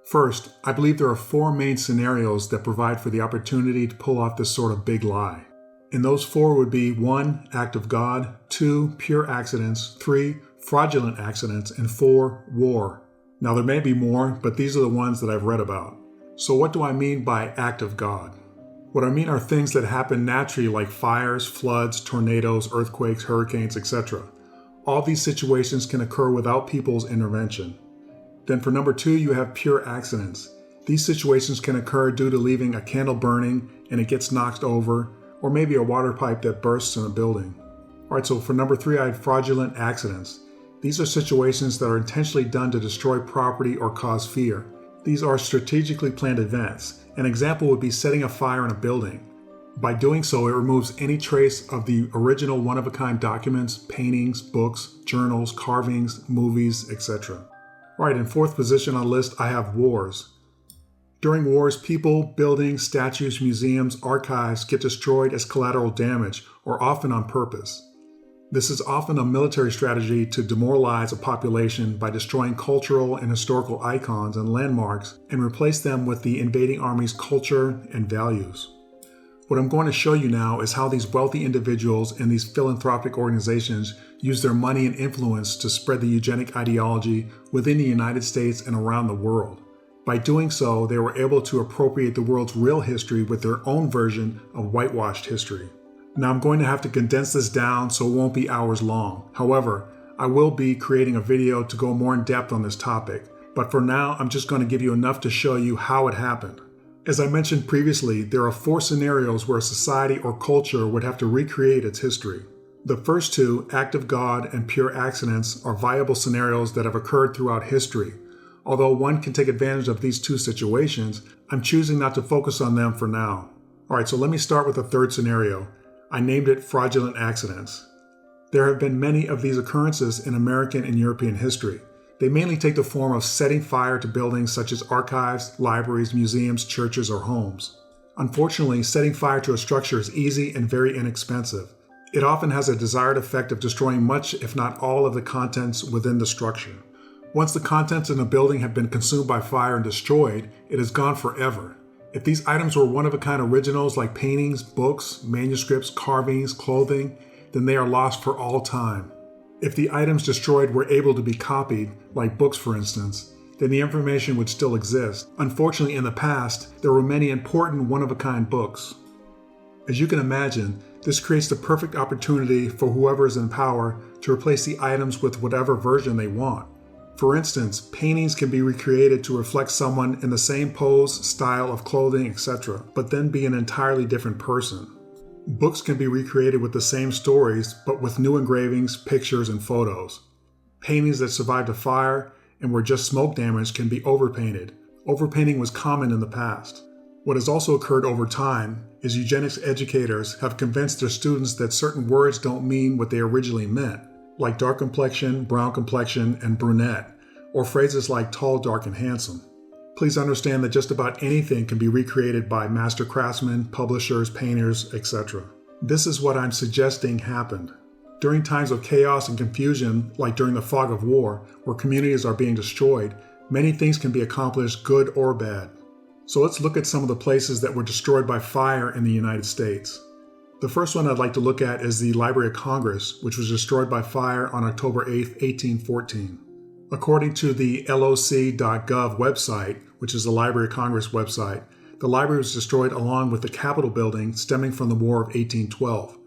First, I believe there are 4 main scenarios that provide for the opportunity to pull off this sort of big lie. And those 4 would be 1. Act of God, 2. Pure accidents, 3. Fraudulent accidents, and 4. War. Now there may be more, but these are the ones that I've read about. So what do I mean by act of God? What I mean are things that happen naturally like fires, floods, tornadoes, earthquakes, hurricanes, etc. All these situations can occur without people's intervention. Then for number 2, you have pure accidents. These situations can occur due to leaving a candle burning and it gets knocked over, or maybe a water pipe that bursts in a building. Alright, so for number 3, I have fraudulent accidents. These are situations that are intentionally done to destroy property or cause fear. These are strategically planned events. An example would be setting a fire in a building. By doing so, it removes any trace of the original one-of-a-kind documents, paintings, books, journals, carvings, movies, etc. Alright, in 4th position on the list, I have wars. During wars, people, buildings, statues, museums, archives get destroyed as collateral damage, or often on purpose. This is often a military strategy to demoralize a population by destroying cultural and historical icons and landmarks and replace them with the invading army's culture and values. What I'm going to show you now is how these wealthy individuals and these philanthropic organizations use their money and influence to spread the eugenic ideology within the United States and around the world. By doing so, they were able to appropriate the world's real history with their own version of whitewashed history. Now I'm going to have to condense this down so it won't be hours long. However, I will be creating a video to go more in depth on this topic, but for now I'm just going to give you enough to show you how it happened. As I mentioned previously, there are 4 scenarios where a society or culture would have to recreate its history. The first 2, act of God and pure accidents, are viable scenarios that have occurred throughout history. Although one can take advantage of these 2 situations, I'm choosing not to focus on them for now. Alright, so let me start with the third scenario. I named it fraudulent accidents. There have been many of these occurrences in American and European history. They mainly take the form of setting fire to buildings such as archives, libraries, museums, churches, or homes. Unfortunately, setting fire to a structure is easy and very inexpensive. It often has a desired effect of destroying much, if not all, of the contents within the structure. Once the contents in a building have been consumed by fire and destroyed, it is gone forever. If these items were one-of-a-kind originals like paintings, books, manuscripts, carvings, clothing, then they are lost for all time. If the items destroyed were able to be copied, like books for instance, then the information would still exist. Unfortunately, in the past, there were many important one-of-a-kind books. As you can imagine, this creates the perfect opportunity for whoever is in power to replace the items with whatever version they want. For instance, paintings can be recreated to reflect someone in the same pose, style of clothing, etc., but then be an entirely different person. Books can be recreated with the same stories, but with new engravings, pictures, and photos. Paintings that survived a fire and were just smoke damage can be overpainted. Overpainting was common in the past. What has also occurred over time is eugenics educators have convinced their students that certain words don't mean what they originally meant, like dark complexion, brown complexion, and brunette, or phrases like tall, dark, and handsome. Please understand that just about anything can be recreated by master craftsmen, publishers, painters, etc. This is what I'm suggesting happened. During times of chaos and confusion, like during the fog of war, where communities are being destroyed, many things can be accomplished, good or bad. So let's look at some of the places that were destroyed by fire in the United States. The first one I'd like to look at is the Library of Congress, which was destroyed by fire on October 8, 1814. According to the loc.gov website, which is the Library of Congress website, the library was destroyed along with the Capitol building stemming from the War of 1812.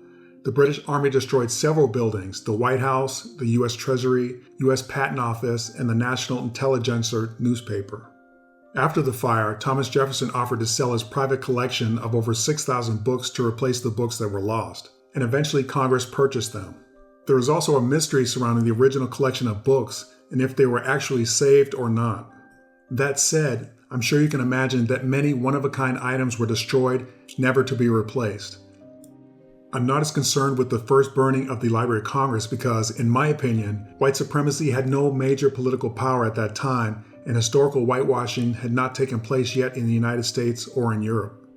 The British Army destroyed several buildings: the White House, the U.S. Treasury, U.S. Patent Office, and the National Intelligencer newspaper. After the fire, Thomas Jefferson offered to sell his private collection of over 6,000 books to replace the books that were lost, and eventually Congress purchased them. There is also a mystery surrounding the original collection of books and if they were actually saved or not. That said, I'm sure you can imagine that many one-of-a-kind items were destroyed, never to be replaced. I'm not as concerned with the first burning of the Library of Congress because, in my opinion, white supremacy had no major political power at that time, and historical whitewashing had not taken place yet in the United States or in Europe.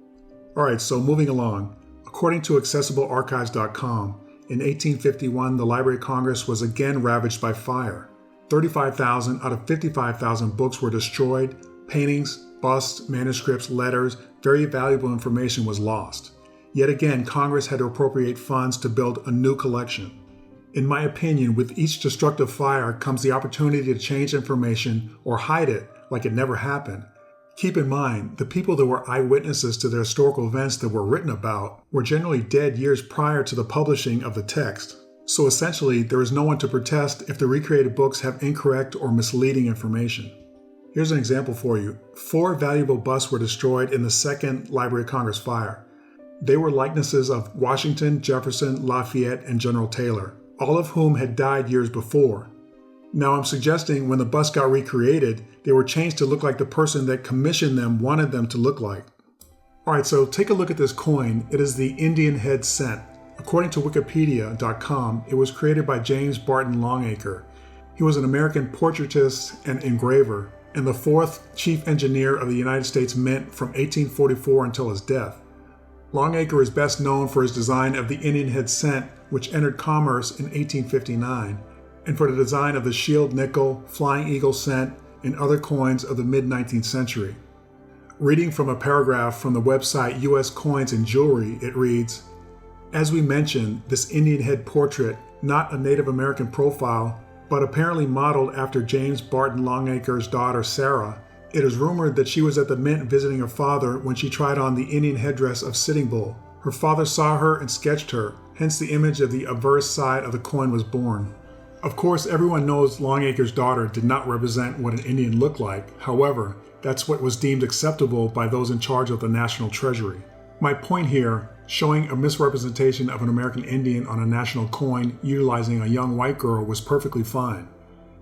Alright, so moving along. According to accessiblearchives.com, in 1851 the Library of Congress was again ravaged by fire. 35,000 out of 55,000 books were destroyed, paintings, busts, manuscripts, letters, very valuable information was lost. Yet again, Congress had to appropriate funds to build a new collection. In my opinion, with each destructive fire comes the opportunity to change information or hide it like it never happened. Keep in mind, the people that were eyewitnesses to the historical events that were written about were generally dead years prior to the publishing of the text. So essentially, there is no one to protest if the recreated books have incorrect or misleading information. Here's an example for you. 4 valuable busts were destroyed in the second Library of Congress fire. They were likenesses of Washington, Jefferson, Lafayette, and General Taylor, all of whom had died years before. Now I'm suggesting when the busts got recreated, they were changed to look like the person that commissioned them wanted them to look like. Alright, so take a look at this coin. It is the Indian head cent. According to Wikipedia.com, it was created by James Barton Longacre. He was an American portraitist and engraver, and the 4th chief engineer of the United States Mint from 1844 until his death. Longacre is best known for his design of the Indian head cent, which entered commerce in 1859, and for the design of the shield nickel, flying eagle cent, and other coins of the mid-19th century. Reading from a paragraph from the website U.S. Coins and Jewelry, it reads, "As we mentioned, this Indian head portrait, not a Native American profile, but apparently modeled after James Barton Longacre's daughter Sarah, it is rumored that she was at the mint visiting her father when she tried on the Indian headdress of Sitting Bull. Her father saw her and sketched her, hence the image of the obverse side of the coin was born." Of course, everyone knows Longacre's daughter did not represent what an Indian looked like. However, that's what was deemed acceptable by those in charge of the National Treasury. My point here, showing a misrepresentation of an American Indian on a national coin utilizing a young white girl, was perfectly fine.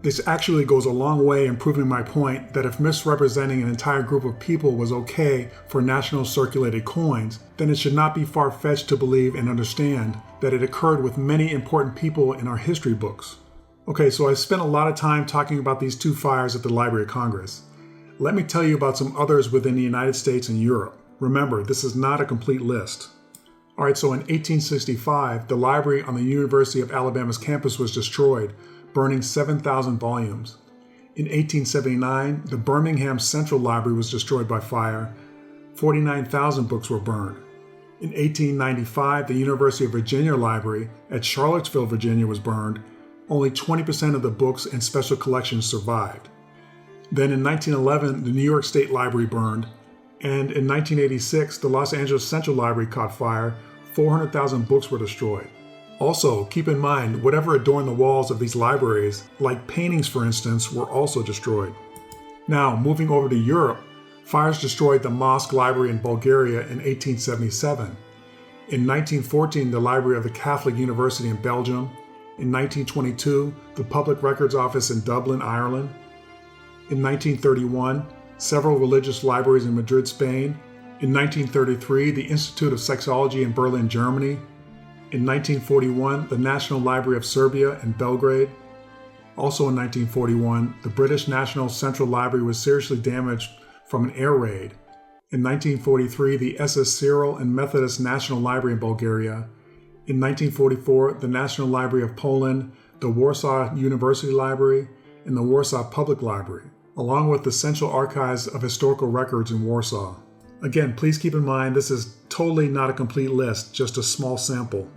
This actually goes a long way in proving my point that if misrepresenting an entire group of people was okay for national circulated coins, then it should not be far-fetched to believe and understand that it occurred with many important people in our history books. Okay, so I spent a lot of time talking about these two fires at the Library of Congress. Let me tell you about some others within the United States and Europe. Remember, this is not a complete list. Alright, so in 1865, the library on the University of Alabama's campus was destroyed, burning 7,000 volumes. In 1879, the Birmingham Central Library was destroyed by fire. 49,000 books were burned. In 1895, the University of Virginia Library at Charlottesville, Virginia was burned. Only 20% of the books and special collections survived. Then in 1911, the New York State Library burned. And in 1986, the Los Angeles Central Library caught fire. 400,000 books were destroyed. Also, keep in mind, whatever adorned the walls of these libraries, like paintings for instance, were also destroyed. Now, moving over to Europe, fires destroyed the Mosque Library in Bulgaria in 1877. In 1914, the Library of the Catholic University in Belgium. In 1922, the Public Records Office in Dublin, Ireland. In 1931, several religious libraries in Madrid, Spain. In 1933, the Institute of Sexology in Berlin, Germany. In 1941, the National Library of Serbia in Belgrade. Also in 1941, the British National Central Library was seriously damaged from an air raid. In 1943, the SS Cyril and Methodist National Library in Bulgaria. In 1944, the National Library of Poland, the Warsaw University Library, and the Warsaw Public Library, along with the Central Archives of Historical Records in Warsaw. Again, please keep in mind this is totally not a complete list, just a small sample.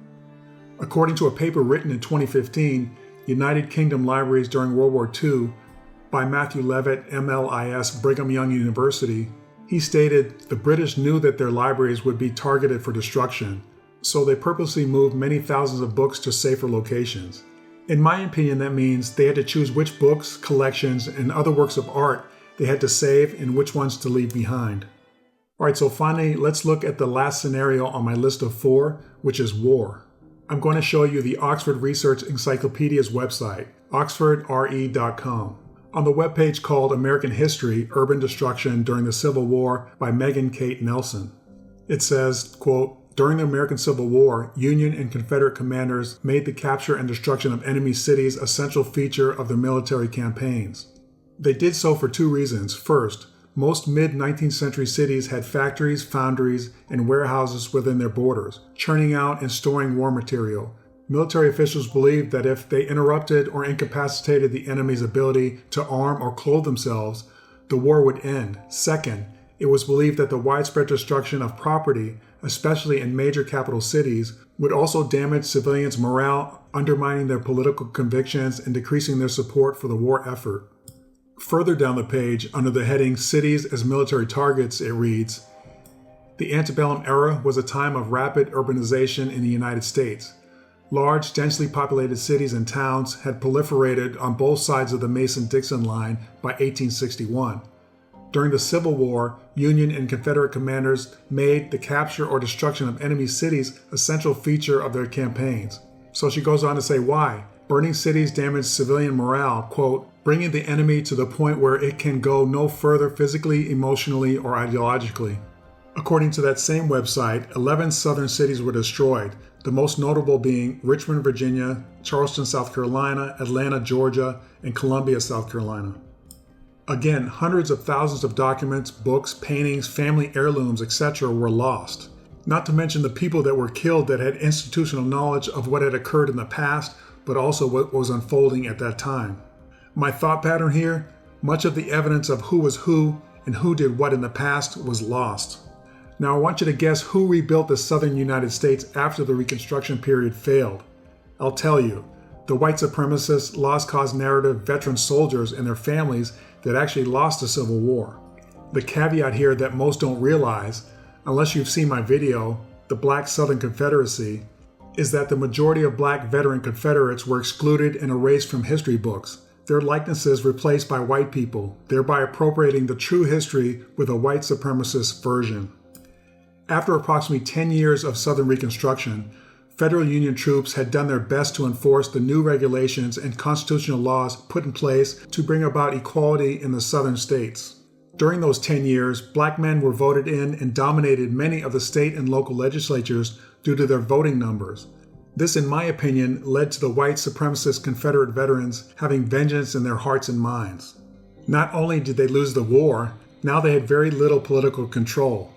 According to a paper written in 2015, United Kingdom Libraries During World War II by Matthew Levitt, MLIS, Brigham Young University, he stated, "The British knew that their libraries would be targeted for destruction, so they purposely moved many thousands of books to safer locations. In my opinion, that means they had to choose which books, collections, and other works of art they had to save and which ones to leave behind." Alright, so finally, let's look at the last scenario on my list of 4, which is war. I'm going to show you the Oxford Research Encyclopedia's website, oxfordre.com. On the webpage called American History, Urban Destruction During the Civil War by Megan Kate Nelson. It says, quote, "During the American Civil War, Union and Confederate commanders made the capture and destruction of enemy cities a central feature of their military campaigns. They did so for 2 reasons. First, most mid-19th century cities had factories, foundries, and warehouses within their borders, churning out and storing war material. Military officials believed that if they interrupted or incapacitated the enemy's ability to arm or clothe themselves, the war would end. Second, it was believed that the widespread destruction of property, especially in major capital cities, would also damage civilians' morale, undermining their political convictions and decreasing their support for the war effort." Further down the page, under the heading Cities as Military Targets, it reads, "The antebellum era was a time of rapid urbanization in the United States. Large, densely populated cities and towns had proliferated on both sides of the Mason-Dixon line by 1861. During the Civil War, Union and Confederate commanders made the capture or destruction of enemy cities a central feature of their campaigns." So she goes on to say why. Burning cities damaged civilian morale, quote, "bringing the enemy to the point where it can go no further physically, emotionally, or ideologically." According to that same website, 11 southern cities were destroyed, the most notable being Richmond, Virginia, Charleston, South Carolina, Atlanta, Georgia, and Columbia, South Carolina. Again, hundreds of thousands of documents, books, paintings, family heirlooms, etc. were lost. Not to mention the people that were killed that had institutional knowledge of what had occurred in the past, but also what was unfolding at that time. My thought pattern here, much of the evidence of who was who and who did what in the past was lost. Now I want you to guess who rebuilt the southern United States after the Reconstruction period failed. I'll tell you, the white supremacist, lost cause narrative veteran soldiers and their families that actually lost the Civil War. The caveat here that most don't realize, unless you've seen my video, The Black Southern Confederacy, is that the majority of black veteran Confederates were excluded and erased from history books, their likenesses replaced by white people, thereby appropriating the true history with a white supremacist version. After approximately 10 years of Southern Reconstruction, federal Union troops had done their best to enforce the new regulations and constitutional laws put in place to bring about equality in the southern states. During those 10 years, black men were voted in and dominated many of the state and local legislatures due to their voting numbers. This, in my opinion, led to the white supremacist Confederate veterans having vengeance in their hearts and minds. Not only did they lose the war, now they had very little political control.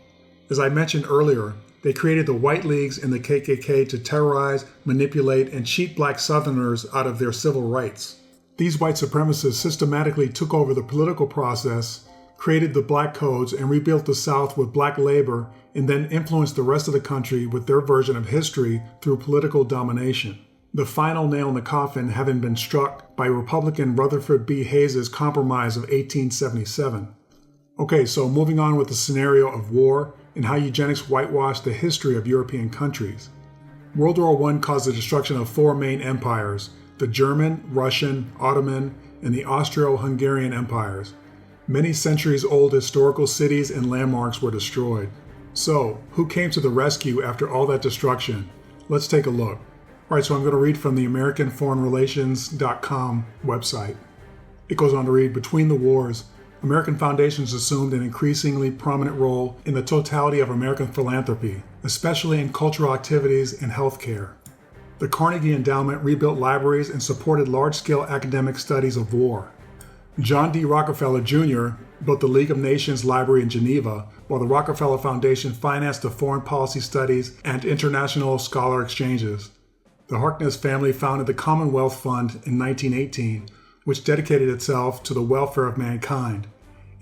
As I mentioned earlier, they created the White Leagues and the KKK to terrorize, manipulate, and cheat black Southerners out of their civil rights. These white supremacists systematically took over the political process, created the black codes, and rebuilt the South with black labor, and then influenced the rest of the country with their version of history through political domination. The final nail in the coffin having been struck by Republican Rutherford B. Hayes' Compromise of 1877. Okay, so moving on with the scenario of war and how eugenics whitewashed the history of European countries. World War I caused the destruction of four main empires, the German, Russian, Ottoman, and the Austro-Hungarian empires. Many centuries-old historical cities and landmarks were destroyed. So, who came to the rescue after all that destruction? Let's take a look. Alright, so I'm going to read from the AmericanForeignRelations.com website. It goes on to read, between the wars, American foundations assumed an increasingly prominent role in the totality of American philanthropy, especially in cultural activities and healthcare. The Carnegie Endowment rebuilt libraries and supported large-scale academic studies of war. John D. Rockefeller Jr. built the League of Nations Library in Geneva, while the Rockefeller Foundation financed the foreign policy studies and international scholar exchanges. The Harkness family founded the Commonwealth Fund in 1918, which dedicated itself to the welfare of mankind.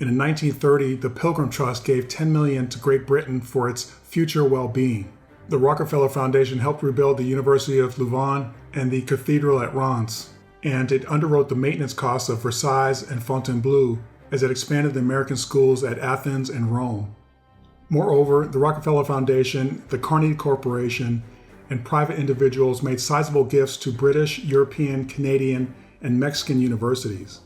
And in 1930, the Pilgrim Trust gave $10 million to Great Britain for its future well-being. The Rockefeller Foundation helped rebuild the University of Louvain and the Cathedral at Reims, and it underwrote the maintenance costs of Versailles and Fontainebleau as it expanded the American schools at Athens and Rome. Moreover, the Rockefeller Foundation, the Carnegie Corporation, and private individuals made sizable gifts to British, European, Canadian, and Mexican universities.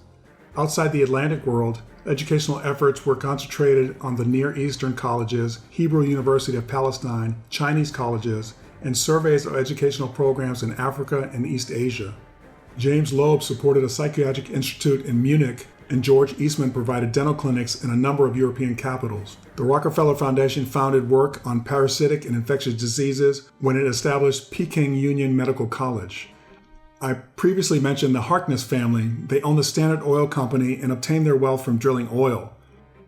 Outside the Atlantic world, educational efforts were concentrated on the Near Eastern colleges, Hebrew University of Palestine, Chinese colleges, and surveys of educational programs in Africa and East Asia. James Loeb supported a psychiatric institute in Munich, and George Eastman provided dental clinics in a number of European capitals. The Rockefeller Foundation founded work on parasitic and infectious diseases when it established Peking Union Medical College. I previously mentioned the Harkness family. They owned the Standard Oil Company and obtained their wealth from drilling oil.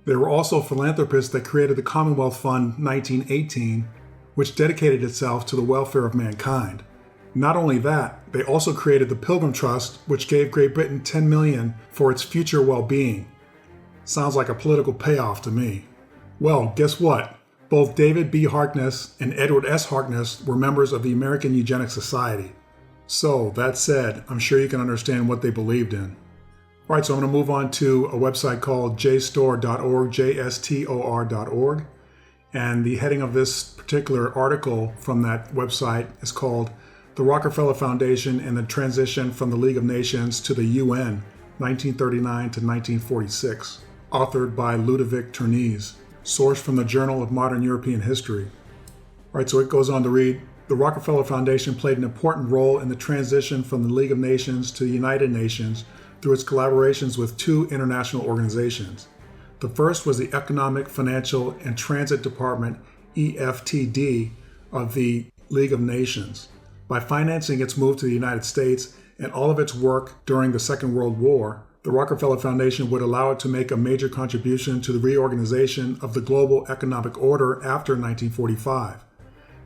There were also philanthropists that created the Commonwealth Fund 1918, which dedicated itself to the welfare of mankind. Not only that, they also created the Pilgrim Trust, which gave Great Britain $10 million for its future well-being. Sounds like a political payoff to me. Well, guess what? Both David B. Harkness and Edward S. Harkness were members of the American Eugenics Society. So, that said, I'm sure you can understand what they believed in. Alright, so I'm going to move on to a website called jstor.org, JSTOR.org. And the heading of this particular article from that website is called The Rockefeller Foundation and the Transition from the League of Nations to the UN, 1939 to 1946, authored by Ludovic Ternes, sourced from the Journal of Modern European History. All right, so it goes on to read, the Rockefeller Foundation played an important role in the transition from the League of Nations to the United Nations through its collaborations with two international organizations. The first was the Economic, Financial, and Transit Department, EFTD, of the League of Nations. By financing its move to the United States and all of its work during the Second World War, the Rockefeller Foundation would allow it to make a major contribution to the reorganization of the global economic order after 1945.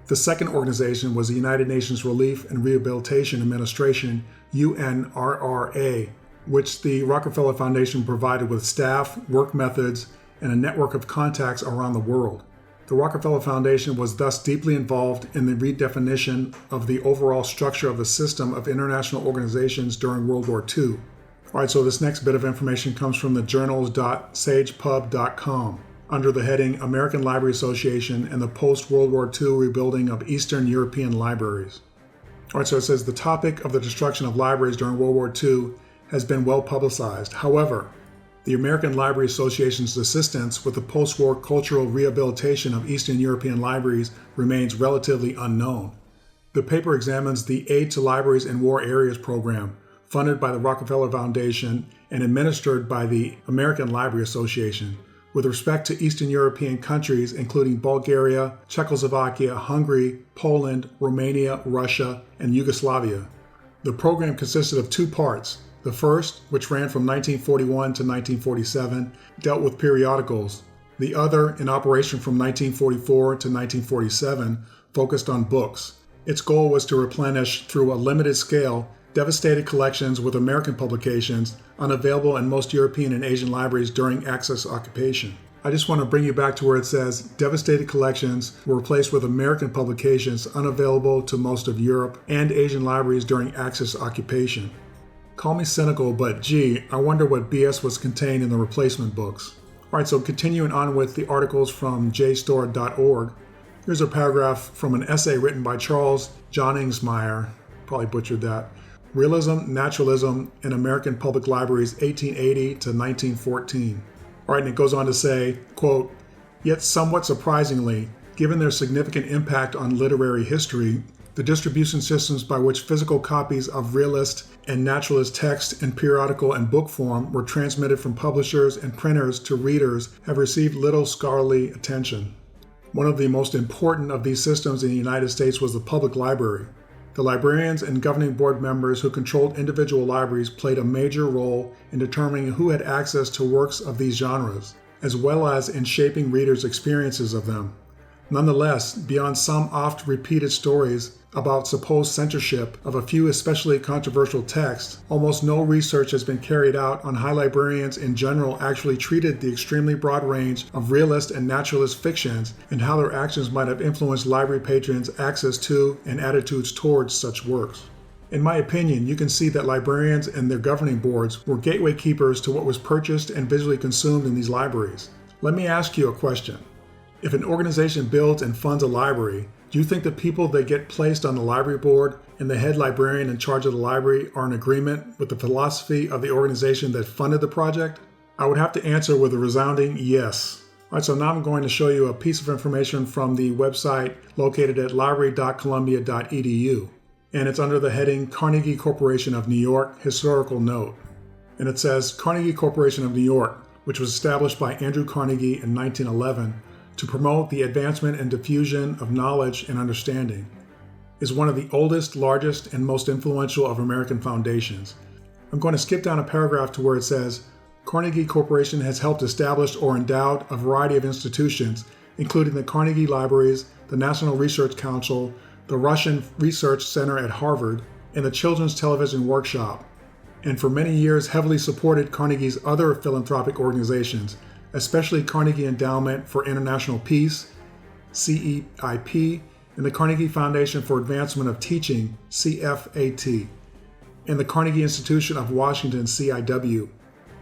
The second organization was the United Nations Relief and Rehabilitation Administration, UNRRA, which the Rockefeller Foundation provided with staff, work methods, and a network of contacts around the world. The Rockefeller Foundation was thus deeply involved in the redefinition of the overall structure of the system of international organizations during World War II. All right, so this next bit of information comes from the journals.sagepub.com under the heading American Library Association and the Post-World War II Rebuilding of Eastern European Libraries. All right, so it says the topic of the destruction of libraries during World War II has been well publicized. However, the American Library Association's assistance with the post-war cultural rehabilitation of Eastern European libraries remains relatively unknown. The paper examines the Aid to Libraries in War Areas program, funded by the Rockefeller Foundation and administered by the American Library Association, with respect to Eastern European countries including Bulgaria, Czechoslovakia, Hungary, Poland, Romania, Russia, and Yugoslavia. The program consisted of two parts. The first, which ran from 1941 to 1947, dealt with periodicals. The other, in operation from 1944 to 1947, focused on books. Its goal was to replenish, through a limited scale, devastated collections with American publications unavailable in most European and Asian libraries during Axis occupation. I just want to bring you back to where it says devastated collections were replaced with American publications unavailable to most of Europe and Asian libraries during Axis occupation. Call me cynical, but gee, I wonder what BS was contained in the replacement books. All right, so continuing on with the articles from JSTOR.org, here's a paragraph from an essay written by Charles Johningsmeyer, probably butchered that, Realism, Naturalism in American Public Libraries 1880 to 1914. All right, and it goes on to say, quote, yet somewhat surprisingly, given their significant impact on literary history, the distribution systems by which physical copies of realist and naturalist text in periodical and book form were transmitted from publishers and printers to readers have received little scholarly attention. One of the most important of these systems in the United States was the public library. The librarians and governing board members who controlled individual libraries played a major role in determining who had access to works of these genres, as well as in shaping readers' experiences of them. Nonetheless, beyond some oft-repeated stories about supposed censorship of a few especially controversial texts, almost no research has been carried out on how librarians in general actually treated the extremely broad range of realist and naturalist fictions and how their actions might have influenced library patrons' access to and attitudes towards such works. In my opinion, you can see that librarians and their governing boards were gateway keepers to what was purchased and visually consumed in these libraries. Let me ask you a question. If an organization builds and funds a library, do you think the people that get placed on the library board and the head librarian in charge of the library are in agreement with the philosophy of the organization that funded the project? I would have to answer with a resounding yes. All right, so now I'm going to show you a piece of information from the website located at library.columbia.edu, and it's under the heading Carnegie Corporation of New York Historical Note. And it says Carnegie Corporation of New York, which was established by Andrew Carnegie in 1911, to promote the advancement and diffusion of knowledge and understanding, is one of the oldest, largest, and most influential of American foundations. I'm going to skip down a paragraph to where it says, Carnegie Corporation has helped establish or endowed a variety of institutions, including the Carnegie Libraries, the National Research Council, the Russian Research Center at Harvard, and the Children's Television Workshop, and for many years heavily supported Carnegie's other philanthropic organizations, especially Carnegie Endowment for International Peace, CEIP, and the Carnegie Foundation for Advancement of Teaching, CFAT, and the Carnegie Institution of Washington, CIW.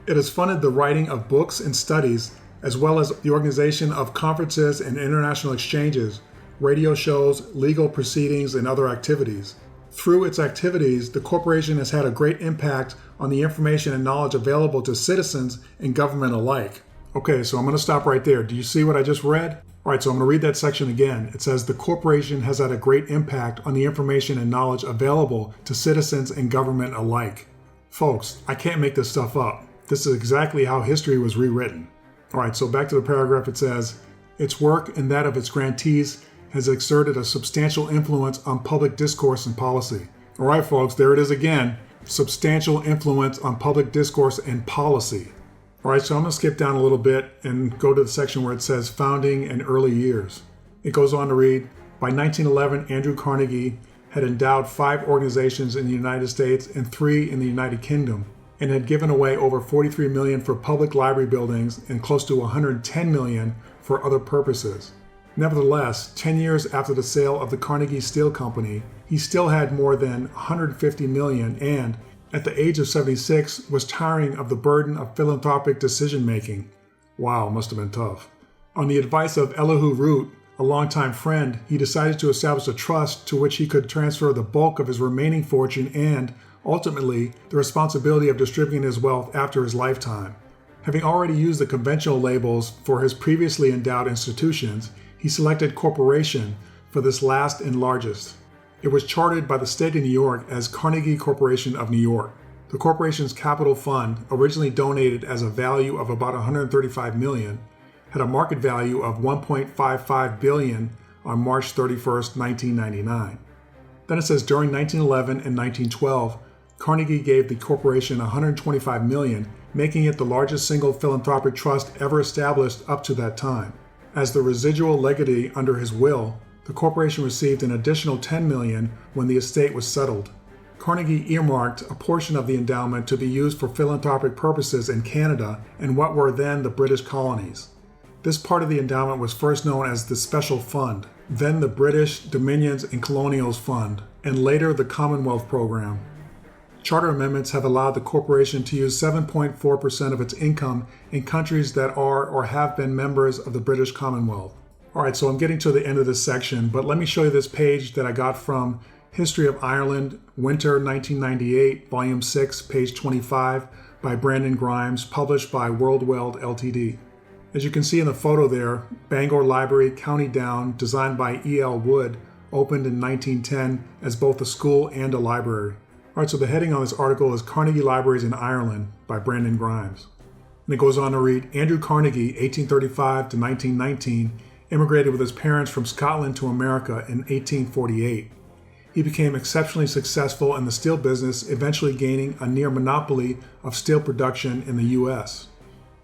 It has funded the writing of books and studies, as well as the organization of conferences and international exchanges, radio shows, legal proceedings, and other activities. Through its activities, the corporation has had a great impact on the information and knowledge available to citizens and government alike. Okay, so I'm going to stop right there. Do you see what I just read? All right, so I'm going to read that section again. It says the corporation has had a great impact on the information and knowledge available to citizens and government alike. Folks, I can't make this stuff up. This is exactly how history was rewritten. All right, so back to the paragraph. It says, its work and that of its grantees has exerted a substantial influence on public discourse and policy. All right, folks, there it is again. Substantial influence on public discourse and policy. All right, so I'm going to skip down a little bit and go to the section where it says founding and early years. It goes on to read, By 1911, Andrew Carnegie had endowed 5 organizations in the United States and 3 in the United Kingdom, and had given away over $43 million for public library buildings and close to $110 million for other purposes. Nevertheless, 10 years after the sale of the Carnegie Steel Company, he still had more than $150 million and, at the age of 76, was tiring of the burden of philanthropic decision-making. Wow, must have been tough. On the advice of Elihu Root, a longtime friend, he decided to establish a trust to which he could transfer the bulk of his remaining fortune and, ultimately, the responsibility of distributing his wealth after his lifetime. Having already used the conventional labels for his previously endowed institutions, he selected corporation for this last and largest. It was chartered by the state of New York as Carnegie Corporation of New York. The corporation's capital fund, originally donated as a value of about $135 million, had a market value of $1.55 billion on March 31, 1999. Then it says during 1911 and 1912, Carnegie gave the corporation $125 million, making it the largest single philanthropic trust ever established up to that time. As the residual legatee under his will, the corporation received an additional $10 million when the estate was settled. Carnegie earmarked a portion of the endowment to be used for philanthropic purposes in Canada and what were then the British colonies. This part of the endowment was first known as the Special Fund, then the British Dominions and Colonials Fund, and later the Commonwealth Program. Charter amendments have allowed the corporation to use 7.4% of its income in countries that are or have been members of the British Commonwealth. Alright, so I'm getting to the end of this section, but let me show you this page that I got from History of Ireland, Winter 1998, Volume 6, page 25, by Brandon Grimes, published by WorldWeld Ltd. As you can see in the photo there, Bangor Library, County Down, designed by E.L. Wood, opened in 1910 as both a school and a library. Alright, so the heading on this article is Carnegie Libraries in Ireland by Brandon Grimes. And it goes on to read, Andrew Carnegie, 1835 to 1919, immigrated with his parents from Scotland to America in 1848. He became exceptionally successful in the steel business, eventually gaining a near monopoly of steel production in the U.S.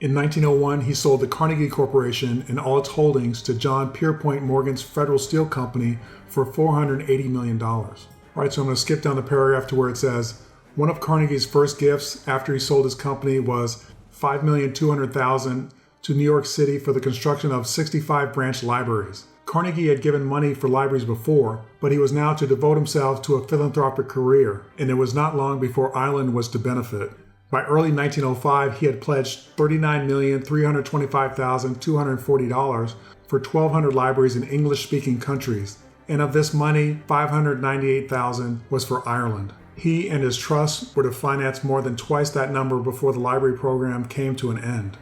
In 1901, he sold the Carnegie Corporation and all its holdings to John Pierpont Morgan's Federal Steel Company for $480 million. Alright, so I'm going to skip down the paragraph to where it says, one of Carnegie's first gifts after he sold his company was $5,200,000 to New York City for the construction of 65 branch libraries. Carnegie had given money for libraries before, but he was now to devote himself to a philanthropic career, and it was not long before Ireland was to benefit. By early 1905, he had pledged $39,325,240 for 1,200 libraries in English-speaking countries, and of this money, $598,000 was for Ireland. He and his trust were to finance more than twice that number before the library program came to an end.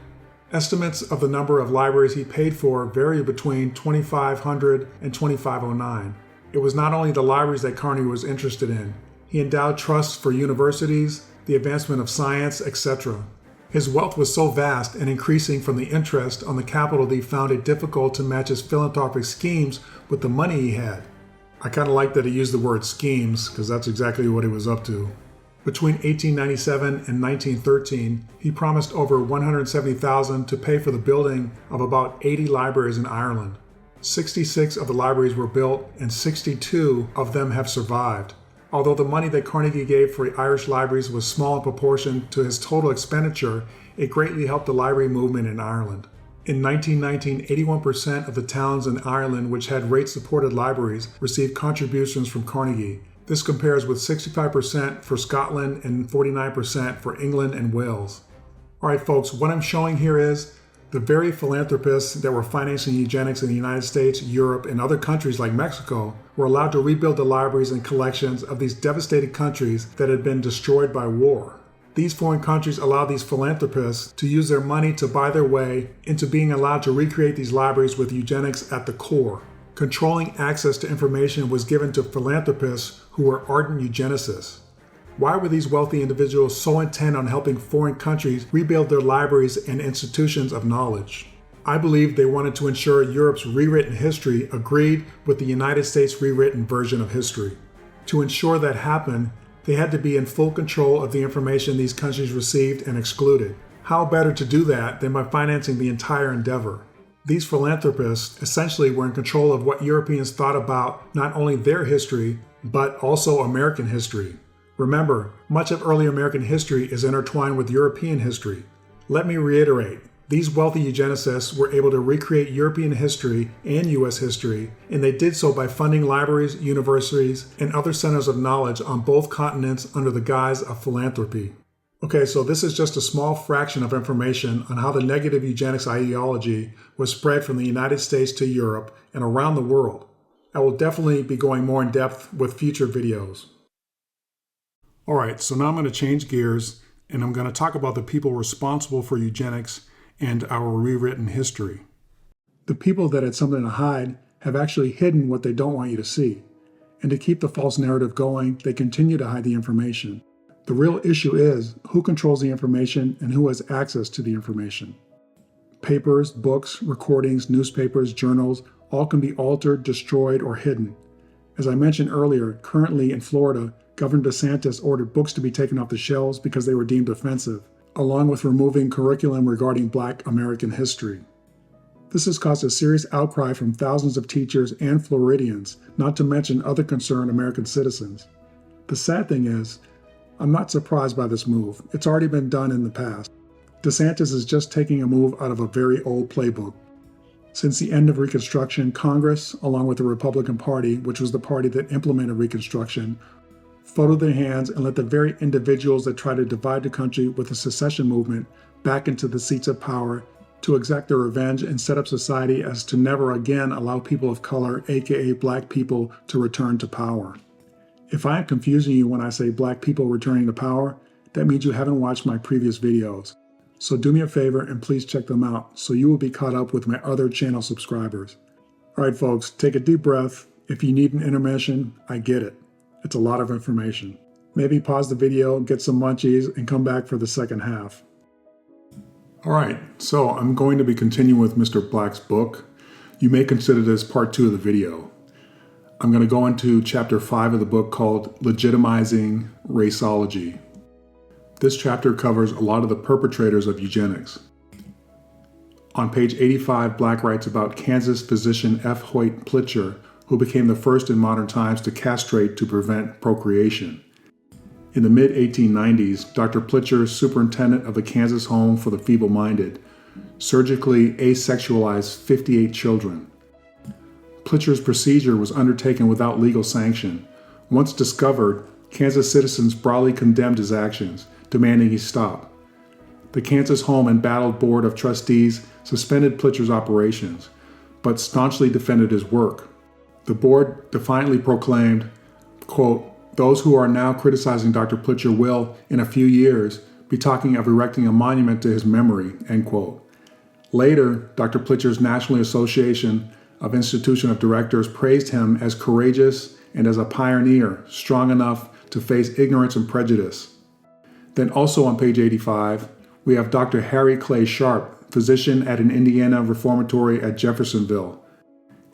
Estimates of the number of libraries he paid for vary between 2,500 and 2,509. It was not only the libraries that Carnegie was interested in. He endowed trusts for universities, the advancement of science, etc. His wealth was so vast and increasing from the interest on the capital that he found it difficult to match his philanthropic schemes with the money he had. I kind of like that he used the word schemes because that's exactly what he was up to. Between 1897 and 1913, he promised over $170,000 to pay for the building of about 80 libraries in Ireland. 66 of the libraries were built and 62 of them have survived. Although the money that Carnegie gave for the Irish libraries was small in proportion to his total expenditure, it greatly helped the library movement in Ireland. In 1919, 81% of the towns in Ireland which had rate-supported libraries received contributions from Carnegie. This compares with 65% for Scotland and 49% for England and Wales. Alright folks, what I'm showing here is the very philanthropists that were financing eugenics in the United States, Europe, and other countries like Mexico were allowed to rebuild the libraries and collections of these devastated countries that had been destroyed by war. These foreign countries allowed these philanthropists to use their money to buy their way into being allowed to recreate these libraries with eugenics at the core. Controlling access to information was given to philanthropists who were ardent eugenicists. Why were these wealthy individuals so intent on helping foreign countries rebuild their libraries and institutions of knowledge? I believe they wanted to ensure Europe's rewritten history agreed with the United States' rewritten version of history. To ensure that happened, they had to be in full control of the information these countries received and excluded. How better to do that than by financing the entire endeavor? These philanthropists essentially were in control of what Europeans thought about not only their history, but also American history. Remember, much of early American history is intertwined with European history. Let me reiterate, these wealthy eugenicists were able to recreate European history and U.S. history, and they did so by funding libraries, universities, and other centers of knowledge on both continents under the guise of philanthropy. Okay, so this is just a small fraction of information on how the negative eugenics ideology was spread from the United States to Europe and around the world. I will definitely be going more in depth with future videos. Alright, so now I'm going to change gears and I'm going to talk about the people responsible for eugenics and our rewritten history. The people that had something to hide have actually hidden what they don't want you to see. And to keep the false narrative going, they continue to hide the information. The real issue is who controls the information and who has access to the information. Papers, books, recordings, newspapers, journals, all can be altered, destroyed, or hidden. As I mentioned earlier, currently in Florida, Governor DeSantis ordered books to be taken off the shelves because they were deemed offensive, along with removing curriculum regarding Black American history. This has caused a serious outcry from thousands of teachers and Floridians, not to mention other concerned American citizens. The sad thing is, I'm not surprised by this move. It's already been done in the past. DeSantis is just taking a move out of a very old playbook. Since the end of Reconstruction, Congress, along with the Republican Party, which was the party that implemented Reconstruction, folded their hands and let the very individuals that try to divide the country with the secession movement back into the seats of power to exact their revenge and set up society as to never again allow people of color, aka Black people, to return to power. If I am confusing you when I say Black people returning to power, that means you haven't watched my previous videos. So do me a favor and please check them out so you will be caught up with my other channel subscribers. Alright folks, take a deep breath. If you need an intermission, I get it. It's a lot of information. Maybe pause the video, get some munchies, and come back for the second half. Alright, so I'm going to be continuing with Mr. Black's book. You may consider this part 2 of the video. I'm going to go into chapter 5 of the book called Legitimizing Raceology. This chapter covers a lot of the perpetrators of eugenics. On page 85, Black writes about Kansas physician F. Hoyt Plitcher, who became the first in modern times to castrate to prevent procreation. In the mid-1890s, Dr. Plitcher, superintendent of the Kansas Home for the Feeble-Minded, surgically asexualized 58 children. Plitcher's procedure was undertaken without legal sanction. Once discovered, Kansas citizens broadly condemned his actions, demanding he stop. The Kansas Home Embattled Board of Trustees suspended Plitcher's operations, but staunchly defended his work. The board defiantly proclaimed, quote, "Those who are now criticizing Dr. Plitcher will, in a few years, be talking of erecting a monument to his memory," end quote. Later, Dr. Plitcher's National Association of Institution of Directors praised him as courageous and as a pioneer, strong enough to face ignorance and prejudice. Then also on page 85, we have Dr. Harry Clay Sharp, physician at an Indiana reformatory at Jeffersonville.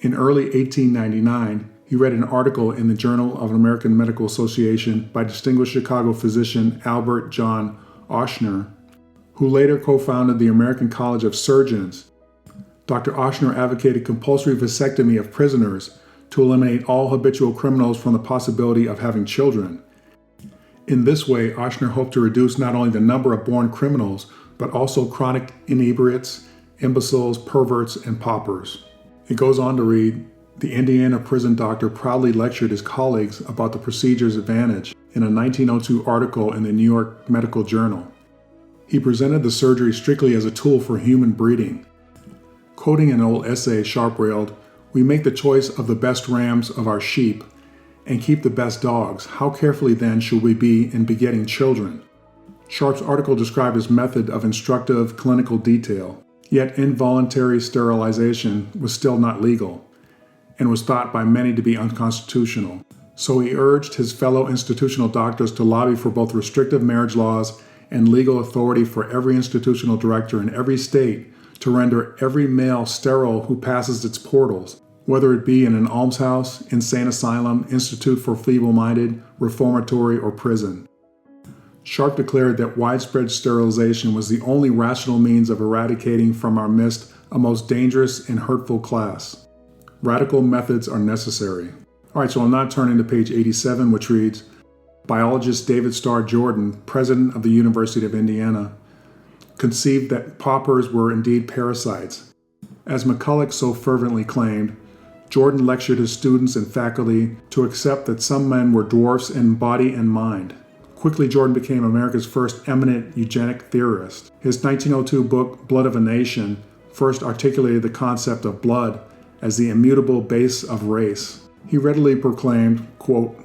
In early 1899, he read an article in the Journal of the American Medical Association by distinguished Chicago physician Albert John Ochsner, who later co-founded the American College of Surgeons. Dr. Ochsner advocated compulsory vasectomy of prisoners to eliminate all habitual criminals from the possibility of having children. In this way, Ochsner hoped to reduce not only the number of born criminals, but also chronic inebriates, imbeciles, perverts, and paupers. It goes on to read, the Indiana prison doctor proudly lectured his colleagues about the procedure's advantage in a 1902 article in the New York Medical Journal. He presented the surgery strictly as a tool for human breeding. Quoting an old essay, Sharp railed, "We make the choice of the best rams of our sheep and keep the best dogs. How carefully then should we be in begetting children?" Sharp's article described his method of instructive clinical detail, yet involuntary sterilization was still not legal and was thought by many to be unconstitutional. So he urged his fellow institutional doctors to lobby for both restrictive marriage laws and legal authority for every institutional director in every state to render every male sterile who passes its portals, whether it be in an almshouse, insane asylum, institute for feeble-minded, reformatory, or prison. Sharp declared that widespread sterilization was the only rational means of eradicating from our midst a most dangerous and hurtful class. Radical methods are necessary. All right, so I'll now turn into page 87, which reads, biologist David Starr Jordan, president of the University of Indiana, conceived that paupers were indeed parasites. As Kallikaks so fervently claimed, Jordan lectured his students and faculty to accept that some men were dwarfs in body and mind. Quickly, Jordan became America's first eminent eugenic theorist. His 1902 book, Blood of a Nation, first articulated the concept of blood as the immutable base of race. He readily proclaimed, quote,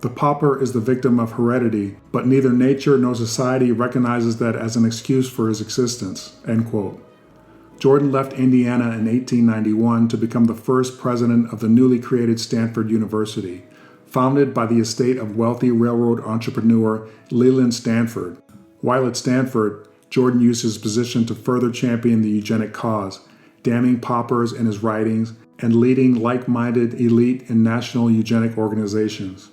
"The pauper is the victim of heredity, but neither nature nor society recognizes that as an excuse for his existence," end quote. Jordan left Indiana in 1891 to become the first president of the newly created Stanford University, founded by the estate of wealthy railroad entrepreneur Leland Stanford. While at Stanford, Jordan used his position to further champion the eugenic cause, damning paupers in his writings and leading like-minded elite and national eugenic organizations.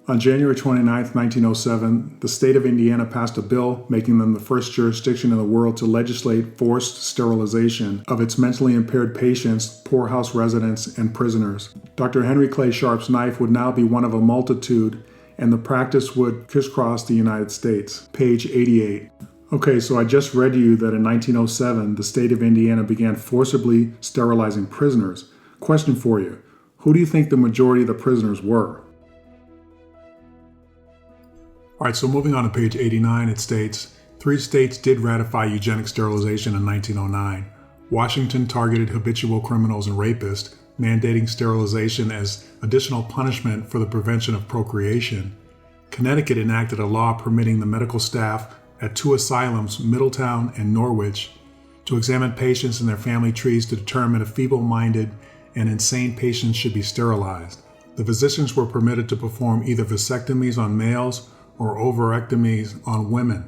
On January 29, 1907, the state of Indiana passed a bill making them the first jurisdiction in the world to legislate forced sterilization of its mentally impaired patients, poorhouse residents, and prisoners. Dr. Henry Clay Sharp's knife would now be one of a multitude, and the practice would crisscross the United States. Page 88. Okay, so I just read you that in 1907, the state of Indiana began forcibly sterilizing prisoners. Question for you. Who do you think the majority of the prisoners were? All right, so moving on to page 89, it states, 3 states did ratify eugenic sterilization in 1909. Washington targeted habitual criminals and rapists, mandating sterilization as additional punishment for the prevention of procreation. Connecticut enacted a law permitting the medical staff at 2 asylums, Middletown and Norwich, to examine patients and their family trees to determine if feeble-minded and insane patients should be sterilized. The physicians were permitted to perform either vasectomies on males or ovarectomies on women.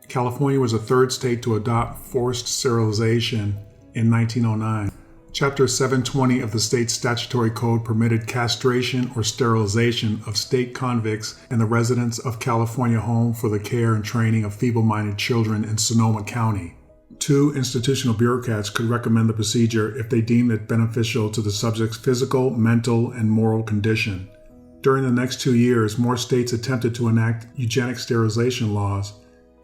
California was the 3rd state to adopt forced sterilization in 1909. Chapter 720 of the state statutory code permitted castration or sterilization of state convicts and the residents of California Home for the Care and Training of Feeble-Minded Children in Sonoma County. 2 institutional bureaucrats could recommend the procedure if they deemed it beneficial to the subject's physical, mental, and moral condition. During the next 2 years, more states attempted to enact eugenic sterilization laws.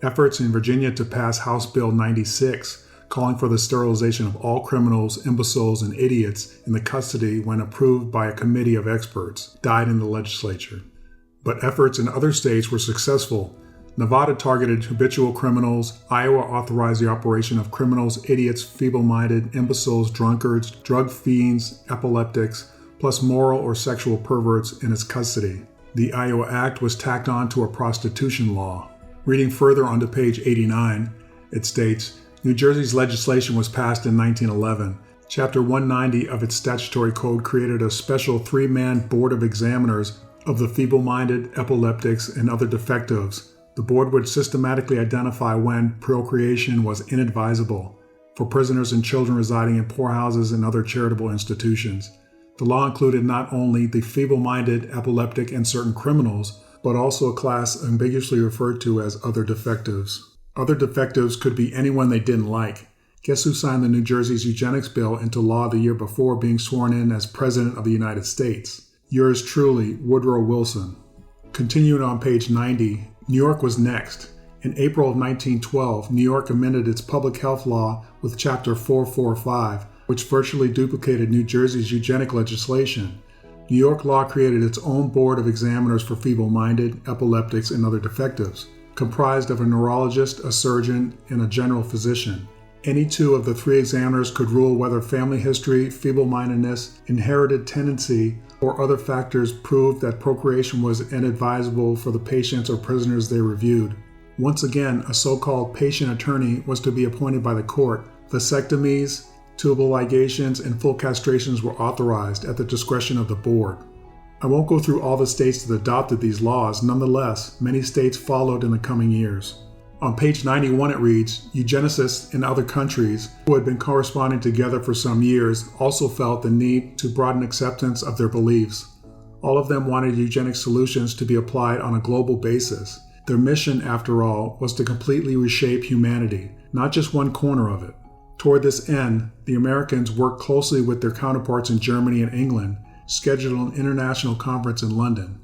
Efforts in Virginia to pass House Bill 96, calling for the sterilization of all criminals, imbeciles, and idiots in the custody when approved by a committee of experts, died in the legislature. But efforts in other states were successful. Nevada targeted habitual criminals, Iowa authorized the operation of criminals, idiots, feeble-minded, imbeciles, drunkards, drug fiends, epileptics, plus moral or sexual perverts in its custody. The Iowa Act was tacked on to a prostitution law. Reading further onto page 89, it states, New Jersey's legislation was passed in 1911. Chapter 190 of its statutory code created a special 3-man board of examiners of the feeble-minded, epileptics, and other defectives. The board would systematically identify when procreation was inadvisable for prisoners and children residing in poorhouses and other charitable institutions. The law included not only the feeble-minded, epileptic, and certain criminals, but also a class ambiguously referred to as other defectives. Other defectives could be anyone they didn't like. Guess who signed the New Jersey's Eugenics bill into law the year before being sworn in as President of the United States? Yours truly, Woodrow Wilson. Continuing on page 90, New York was next. In April of 1912, New York amended its public health law with Chapter 445, which virtually duplicated New Jersey's eugenic legislation. New York law created its own board of examiners for feeble-minded, epileptics, and other defectives, comprised of a neurologist, a surgeon, and a general physician. Any 2 of the 3 examiners could rule whether family history, feeble-mindedness, inherited tendency, or other factors proved that procreation was inadvisable for the patients or prisoners they reviewed. Once again, a so-called patient attorney was to be appointed by the court. Vasectomies, tubal ligations, and full castrations were authorized at the discretion of the board. I won't go through all the states that adopted these laws. Nonetheless, many states followed in the coming years. On page 91 it reads, eugenicists in other countries who had been corresponding together for some years also felt the need to broaden acceptance of their beliefs. All of them wanted eugenic solutions to be applied on a global basis. Their mission, after all, was to completely reshape humanity, not just one corner of it. Toward this end, the Americans worked closely with their counterparts in Germany and England, scheduled an international conference in London.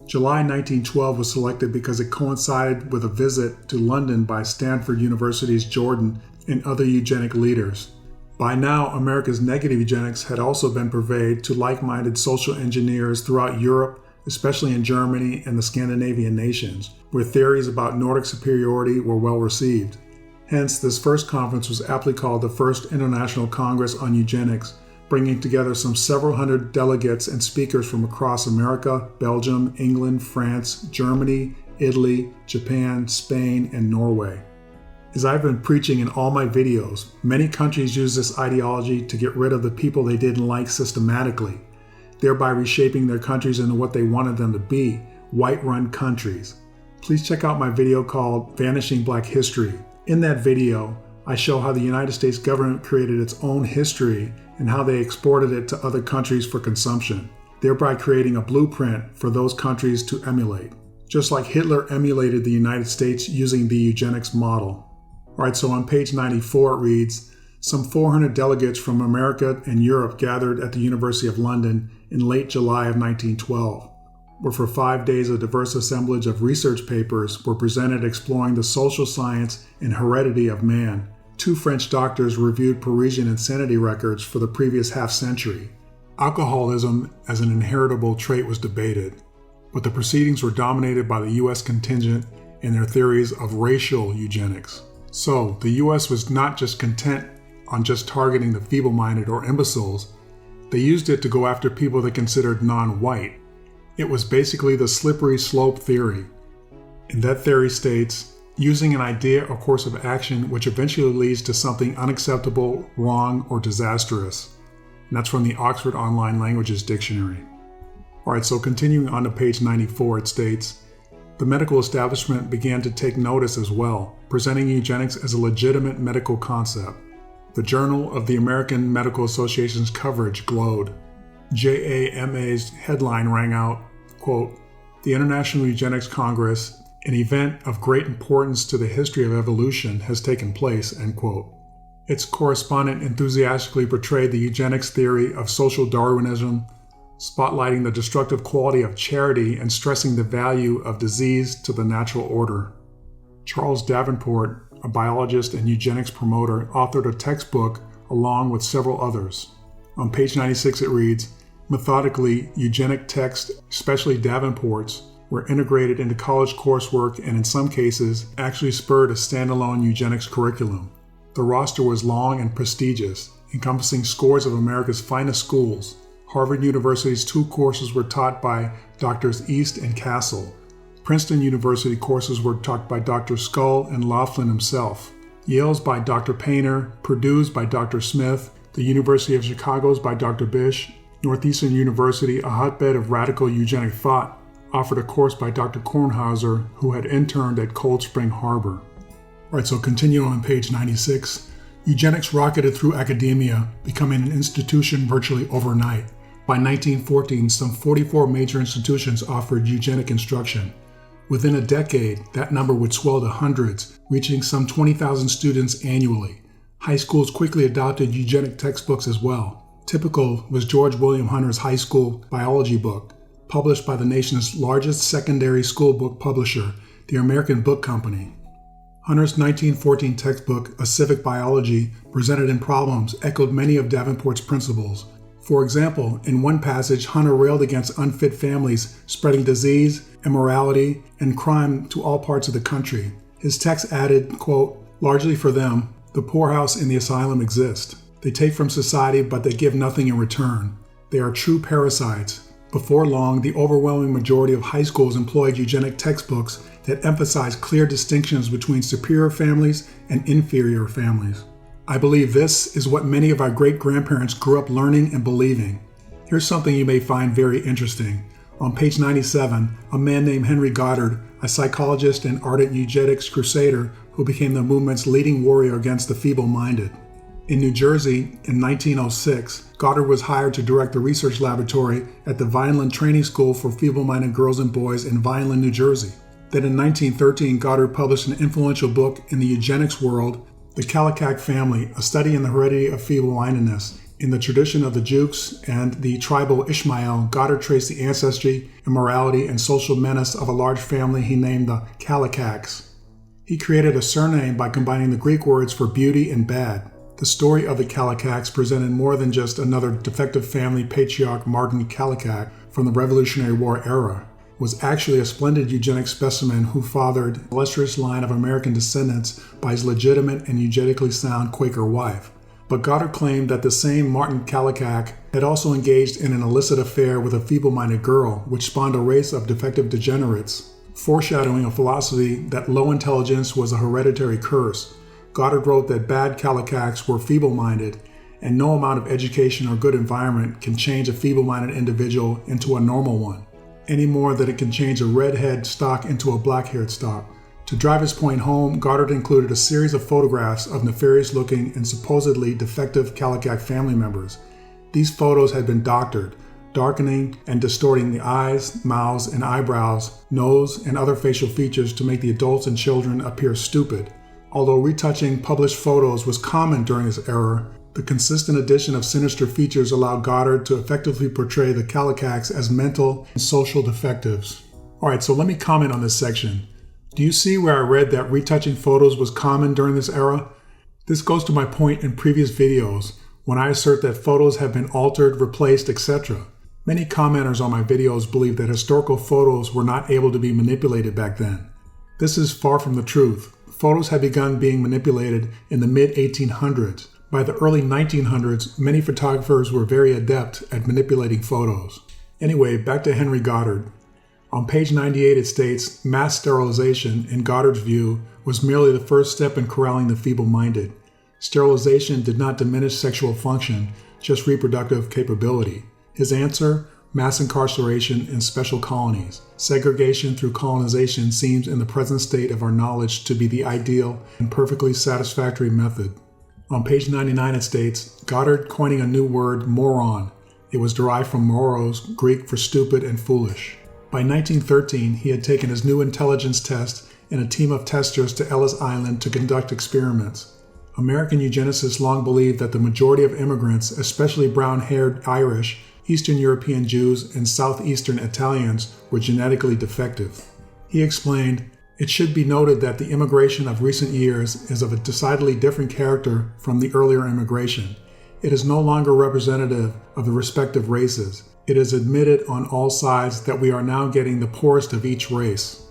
July 1912 was selected because it coincided with a visit to London by Stanford University's Jordan and other eugenic leaders. By now, America's negative eugenics had also been purveyed to like-minded social engineers throughout Europe, especially in Germany and the Scandinavian nations, where theories about Nordic superiority were well received. Hence, this first conference was aptly called the First International Congress on Eugenics, bringing together some several hundred delegates and speakers from across America, Belgium, England, France, Germany, Italy, Japan, Spain, and Norway. As I've been preaching in all my videos, many countries use this ideology to get rid of the people they didn't like systematically, thereby reshaping their countries into what they wanted them to be, white-run countries. Please check out my video called Vanishing Black History. In that video, I show how the United States government created its own history and how they exported it to other countries for consumption, thereby creating a blueprint for those countries to emulate. Just like Hitler emulated the United States using the eugenics model. Alright, so on page 94 it reads, some 400 delegates from America and Europe gathered at the University of London in late July of 1912, where for 5 days a diverse assemblage of research papers were presented exploring the social science and heredity of man. 2 French doctors reviewed Parisian insanity records for the previous half-century. Alcoholism as an inheritable trait was debated, but the proceedings were dominated by the U.S. contingent and their theories of racial eugenics. So, the U.S. was not just content on just targeting the feeble-minded or imbeciles, they used it to go after people they considered non-white. It was basically the slippery slope theory. And that theory states, using an idea or course of action which eventually leads to something unacceptable, wrong, or disastrous. And that's from the Oxford Online Languages Dictionary. Alright, so continuing on to page 94, it states, the medical establishment began to take notice as well, presenting eugenics as a legitimate medical concept. The Journal of the American Medical Association's coverage glowed. JAMA's headline rang out, quote, the International Eugenics Congress, an event of great importance to the history of evolution, has taken place, end quote. Its correspondent enthusiastically portrayed the eugenics theory of social Darwinism, spotlighting the destructive quality of charity and stressing the value of disease to the natural order. Charles Davenport, a biologist and eugenics promoter, authored a textbook along with several others. On page 96 it reads, methodically, eugenic texts, especially Davenport's, were integrated into college coursework and in some cases actually spurred a standalone eugenics curriculum. The roster was long and prestigious, encompassing scores of America's finest schools. Harvard University's 2 courses were taught by Drs. East and Castle. Princeton University courses were taught by Dr. Scull and Laughlin himself. Yale's by Dr. Painter, Purdue's by Dr. Smith, the University of Chicago's by Dr. Bish, Northeastern University, a hotbed of radical eugenic thought, offered a course by Dr. Kornhauser, who had interned at Cold Spring Harbor. Alright, so continue on page 96. Eugenics rocketed through academia, becoming an institution virtually overnight. By 1914, some 44 major institutions offered eugenic instruction. Within a decade, that number would swell to hundreds, reaching some 20,000 students annually. High schools quickly adopted eugenic textbooks as well. Typical was George William Hunter's high school biology book, published by the nation's largest secondary school book publisher, the American Book Company. Hunter's 1914 textbook, A Civic Biology, presented in problems echoed many of Davenport's principles. For example, in one passage, Hunter railed against unfit families spreading disease, immorality, and crime to all parts of the country. His text added, quote, largely for them, the poorhouse and the asylum exist. They take from society, but they give nothing in return. They are true parasites. Before long, the overwhelming majority of high schools employed eugenic textbooks that emphasized clear distinctions between superior families and inferior families. I believe this is what many of our great-grandparents grew up learning and believing. Here's something you may find very interesting. On page 97, a man named Henry Goddard, a psychologist and ardent eugenics crusader who became the movement's leading warrior against the feeble-minded. In New Jersey, in 1906, Goddard was hired to direct the research laboratory at the Vineland Training School for Feeble-Minded Girls and Boys in Vineland, New Jersey. Then in 1913, Goddard published an influential book in the eugenics world, The Kallikaks family, a study in the heredity of feeble-mindedness. In the tradition of the Jukes and the tribal Ishmael, Goddard traced the ancestry, immorality, and social menace of a large family he named the Kallikaks. He created a surname by combining the Greek words for beauty and bad. The story of the Kallikaks presented more than just another defective family patriarch Martin Kallikak from the Revolutionary War era. Was actually a splendid eugenics specimen who fathered an illustrious line of American descendants by his legitimate and eugenically sound Quaker wife. But Goddard claimed that the same Martin Kallikak had also engaged in an illicit affair with a feeble-minded girl, which spawned a race of defective degenerates, foreshadowing a philosophy that low intelligence was a hereditary curse. Goddard wrote that bad Kallikaks were feeble-minded, and no amount of education or good environment can change a feeble-minded individual into a normal one, any more than it can change a red-haired stock into a black-haired stock. To drive his point home, Goddard included a series of photographs of nefarious-looking and supposedly defective Kallikak family members. These photos had been doctored, darkening and distorting the eyes, mouths, and eyebrows, nose, and other facial features to make the adults and children appear stupid. Although retouching published photos was common during this era, the consistent addition of sinister features allowed Goddard to effectively portray the Kallikaks as mental and social defectives. Alright, so let me comment on this section. Do you see where I read that retouching photos was common during this era? This goes to my point in previous videos when I assert that photos have been altered, replaced, etc. Many commenters on my videos believe that historical photos were not able to be manipulated back then. This is far from the truth. Photos had begun being manipulated in the mid-1800s. By the early 1900s, many photographers were very adept at manipulating photos. Anyway, back to Henry Goddard. On page 98 it states, mass sterilization, in Goddard's view, was merely the first step in corralling the feeble-minded. Sterilization did not diminish sexual function, just reproductive capability. His answer? Mass incarceration in special colonies. Segregation through colonization seems in the present state of our knowledge to be the ideal and perfectly satisfactory method. On page 99 it states, Goddard coining a new word, moron. It was derived from moros, Greek for stupid and foolish. By 1913, he had taken his new intelligence test and a team of testers to Ellis Island to conduct experiments. American eugenicists long believed that the majority of immigrants, especially brown-haired Irish, Eastern European Jews, and Southeastern Italians, were genetically defective. He explained, it should be noted that the immigration of recent years is of a decidedly different character from the earlier immigration. It is no longer representative of the respective races. It is admitted on all sides that we are now getting the poorest of each race.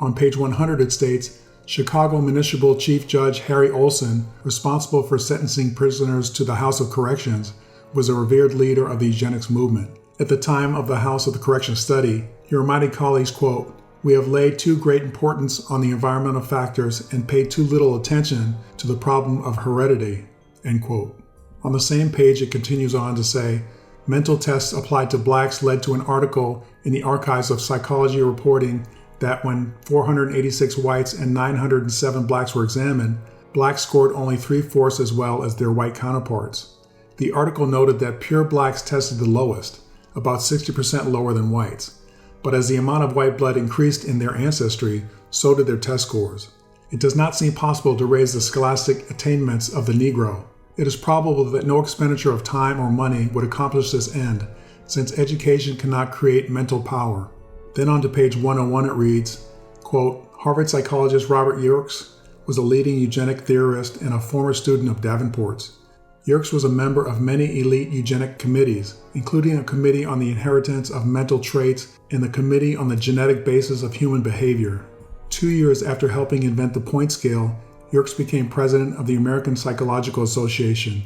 On page 100 it states, Chicago Municipal Chief Judge Harry Olson, responsible for sentencing prisoners to the House of Corrections, was a revered leader of the eugenics movement. At the time of the House of the Correction study, he reminded colleagues, quote, we have laid too great importance on the environmental factors and paid too little attention to the problem of heredity, end quote. On the same page, it continues on to say, mental tests applied to blacks led to an article in the Archives of Psychology reporting that when 486 whites and 907 blacks were examined, blacks scored only 3/4 as well as their white counterparts. The article noted that pure blacks tested the lowest, about 60% lower than whites. But as the amount of white blood increased in their ancestry, so did their test scores. It does not seem possible to raise the scholastic attainments of the Negro. It is probable that no expenditure of time or money would accomplish this end, since education cannot create mental power. Then on to page 101 it reads, quote, Harvard psychologist Robert Yerkes was a leading eugenic theorist and a former student of Davenport's. Yerkes was a member of many elite eugenic committees, including a committee on the inheritance of mental traits and the committee on the genetic basis of human behavior. 2 years after helping invent the point scale, Yerkes became president of the American Psychological Association.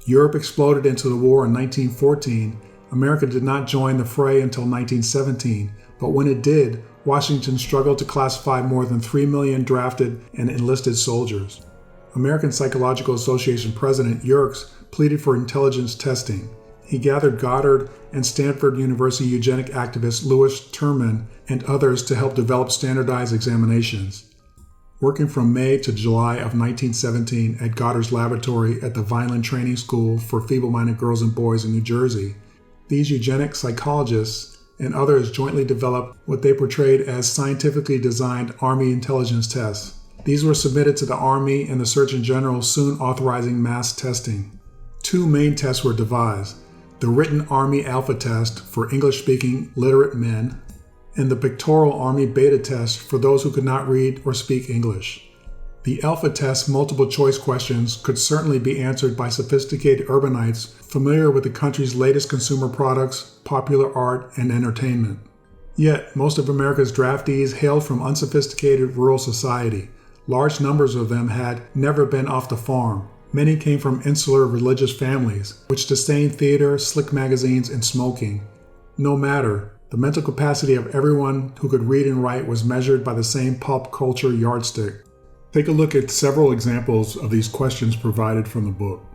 Europe exploded into the war in 1914. America did not join the fray until 1917, but when it did, Washington struggled to classify more than 3 million drafted and enlisted soldiers. American Psychological Association President Yerkes pleaded for intelligence testing. He gathered Goddard and Stanford University eugenic activist Louis Terman and others to help develop standardized examinations. Working from May to July of 1917 at Goddard's laboratory at the Vineland Training School for Feeble-Minded Girls and Boys in New Jersey, these eugenic psychologists and others jointly developed what they portrayed as scientifically designed Army intelligence tests. These were submitted to the Army and the Surgeon General, soon authorizing mass testing. 2 main tests were devised: the written Army Alpha test for English-speaking literate men, and the pictorial Army Beta test for those who could not read or speak English. The Alpha test multiple-choice questions could certainly be answered by sophisticated urbanites familiar with the country's latest consumer products, popular art, and entertainment. Yet, most of America's draftees hailed from unsophisticated rural society. Large numbers of them had never been off the farm. Many came from insular religious families, which disdained theater, slick magazines, and smoking. No matter, the mental capacity of everyone who could read and write was measured by the same pop culture yardstick. Take a look at several examples of these questions provided from the book.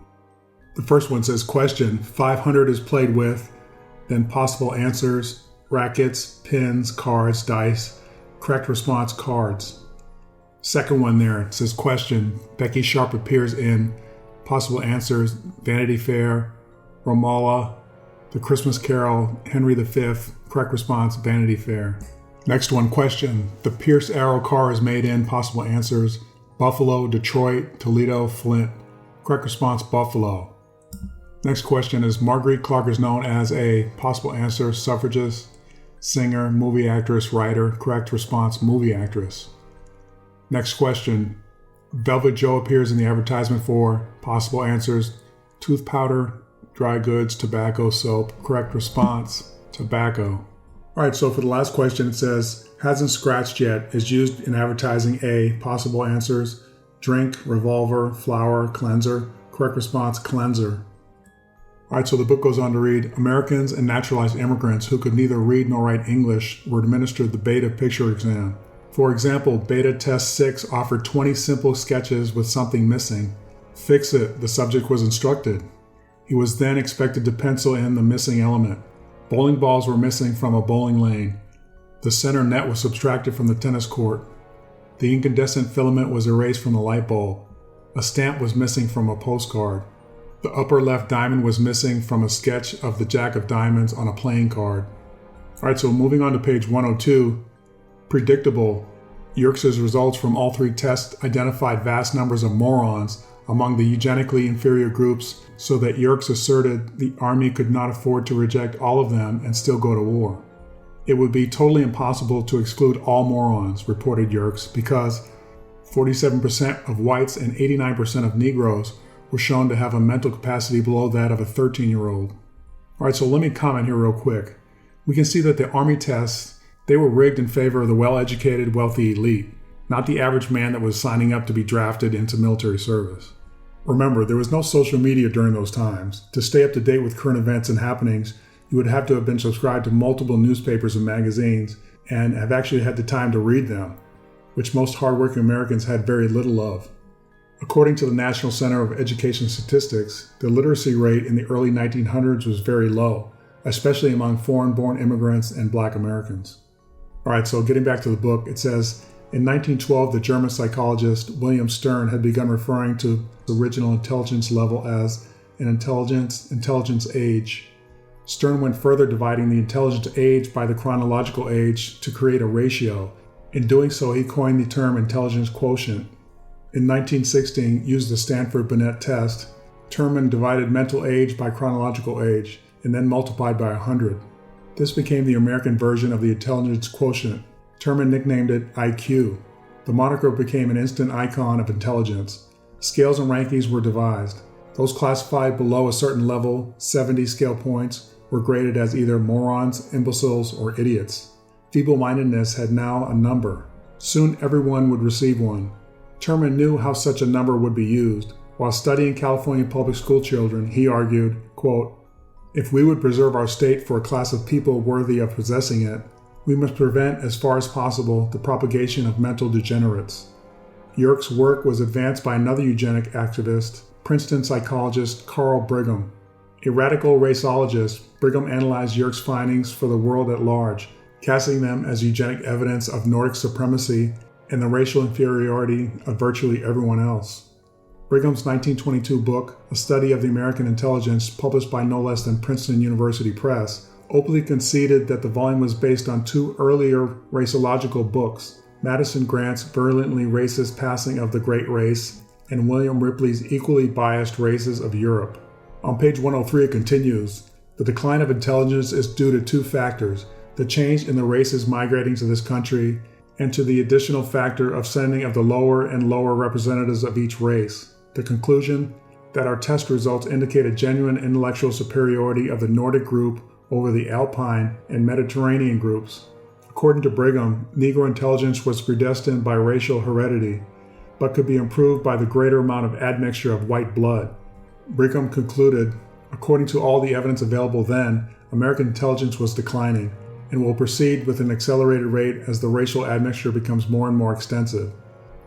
The first one says, question, 500 is played with, then possible answers, rackets, pins, cards, dice, correct response, cards. Second one there says, question, Becky Sharp appears in, possible answers, Vanity Fair, Romola, The Christmas Carol, Henry V, correct response, Vanity Fair. Next one, question, the Pierce Arrow car is made in, possible answers, Buffalo, Detroit, Toledo, Flint, correct response, Buffalo. Next question is, Marguerite Clark is known as a, possible answer, suffragist, singer, movie actress, writer, correct response, movie actress. Next question, Velvet Joe appears in the advertisement for, possible answers, tooth powder, dry goods, tobacco, soap, correct response, tobacco. All right, so for the last question, it says, hasn't scratched yet is used in advertising A, possible answers, drink, revolver, flour, cleanser, correct response, cleanser. All right, so the book goes on to read, Americans and naturalized immigrants who could neither read nor write English were administered the Beta picture exam. For example, Beta Test 6 offered 20 simple sketches with something missing. Fix it, the subject was instructed. He was then expected to pencil in the missing element. Bowling balls were missing from a bowling lane. The center net was subtracted from the tennis court. The incandescent filament was erased from the light bulb. A stamp was missing from a postcard. The upper left diamond was missing from a sketch of the Jack of Diamonds on a playing card. All right, so moving on to page 102, predictable. Yerkes' results from all 3 tests identified vast numbers of morons among the eugenically inferior groups, so that Yerkes asserted the Army could not afford to reject all of them and still go to war. It would be totally impossible to exclude all morons, reported Yerkes, because 47% of whites and 89% of Negroes were shown to have a mental capacity below that of a 13-year-old. All right, so let me comment here real quick. We can see that the Army tests, they were rigged in favor of the well-educated, wealthy elite, not the average man that was signing up to be drafted into military service. Remember, there was no social media during those times. To stay up to date with current events and happenings, you would have to have been subscribed to multiple newspapers and magazines and have actually had the time to read them, which most hardworking Americans had very little of. According to the National Center of Education Statistics, the literacy rate in the early 1900s was very low, especially among foreign-born immigrants and Black Americans. All right, so getting back to the book, it says, in 1912, the German psychologist William Stern had begun referring to the original intelligence level as an intelligence age. Stern went further, dividing the intelligence age by the chronological age to create a ratio. In doing so, he coined the term intelligence quotient. In 1916, used the Stanford-Binet test, Terman divided mental age by chronological age, and then multiplied by 100. This became the American version of the intelligence quotient. Terman nicknamed it IQ. The moniker became an instant icon of intelligence. Scales and rankings were devised. Those classified below a certain level, 70 scale points, were graded as either morons, imbeciles, or idiots. Feeble-mindedness had now a number. Soon everyone would receive one. Terman knew how such a number would be used. While studying California public school children, he argued, quote, if we would preserve our state for a class of people worthy of possessing it, we must prevent as far as possible the propagation of mental degenerates. Yerkes' work was advanced by another eugenic activist, Princeton psychologist Carl Brigham. A radical raceologist, Brigham analyzed Yerkes' findings for the world at large, casting them as eugenic evidence of Nordic supremacy and the racial inferiority of virtually everyone else. Brigham's 1922 book, A Study of the American Intelligence, published by no less than Princeton University Press, openly conceded that the volume was based on 2 earlier raceological books. Madison Grant's virulently racist passing of The Great Race, and William Ripley's equally biased Races of Europe. On page 103 it continues, the decline of intelligence is due to two factors, the change in the races migrating to this country, and to the additional factor of sending of the lower and lower representatives of each race. The conclusion, that our test results indicate a genuine intellectual superiority of the Nordic group over the Alpine and Mediterranean groups. According to Brigham, Negro intelligence was predestined by racial heredity, but could be improved by the greater amount of admixture of white blood. Brigham concluded, according to all the evidence available then, American intelligence was declining, and will proceed with an accelerated rate as the racial admixture becomes more and more extensive.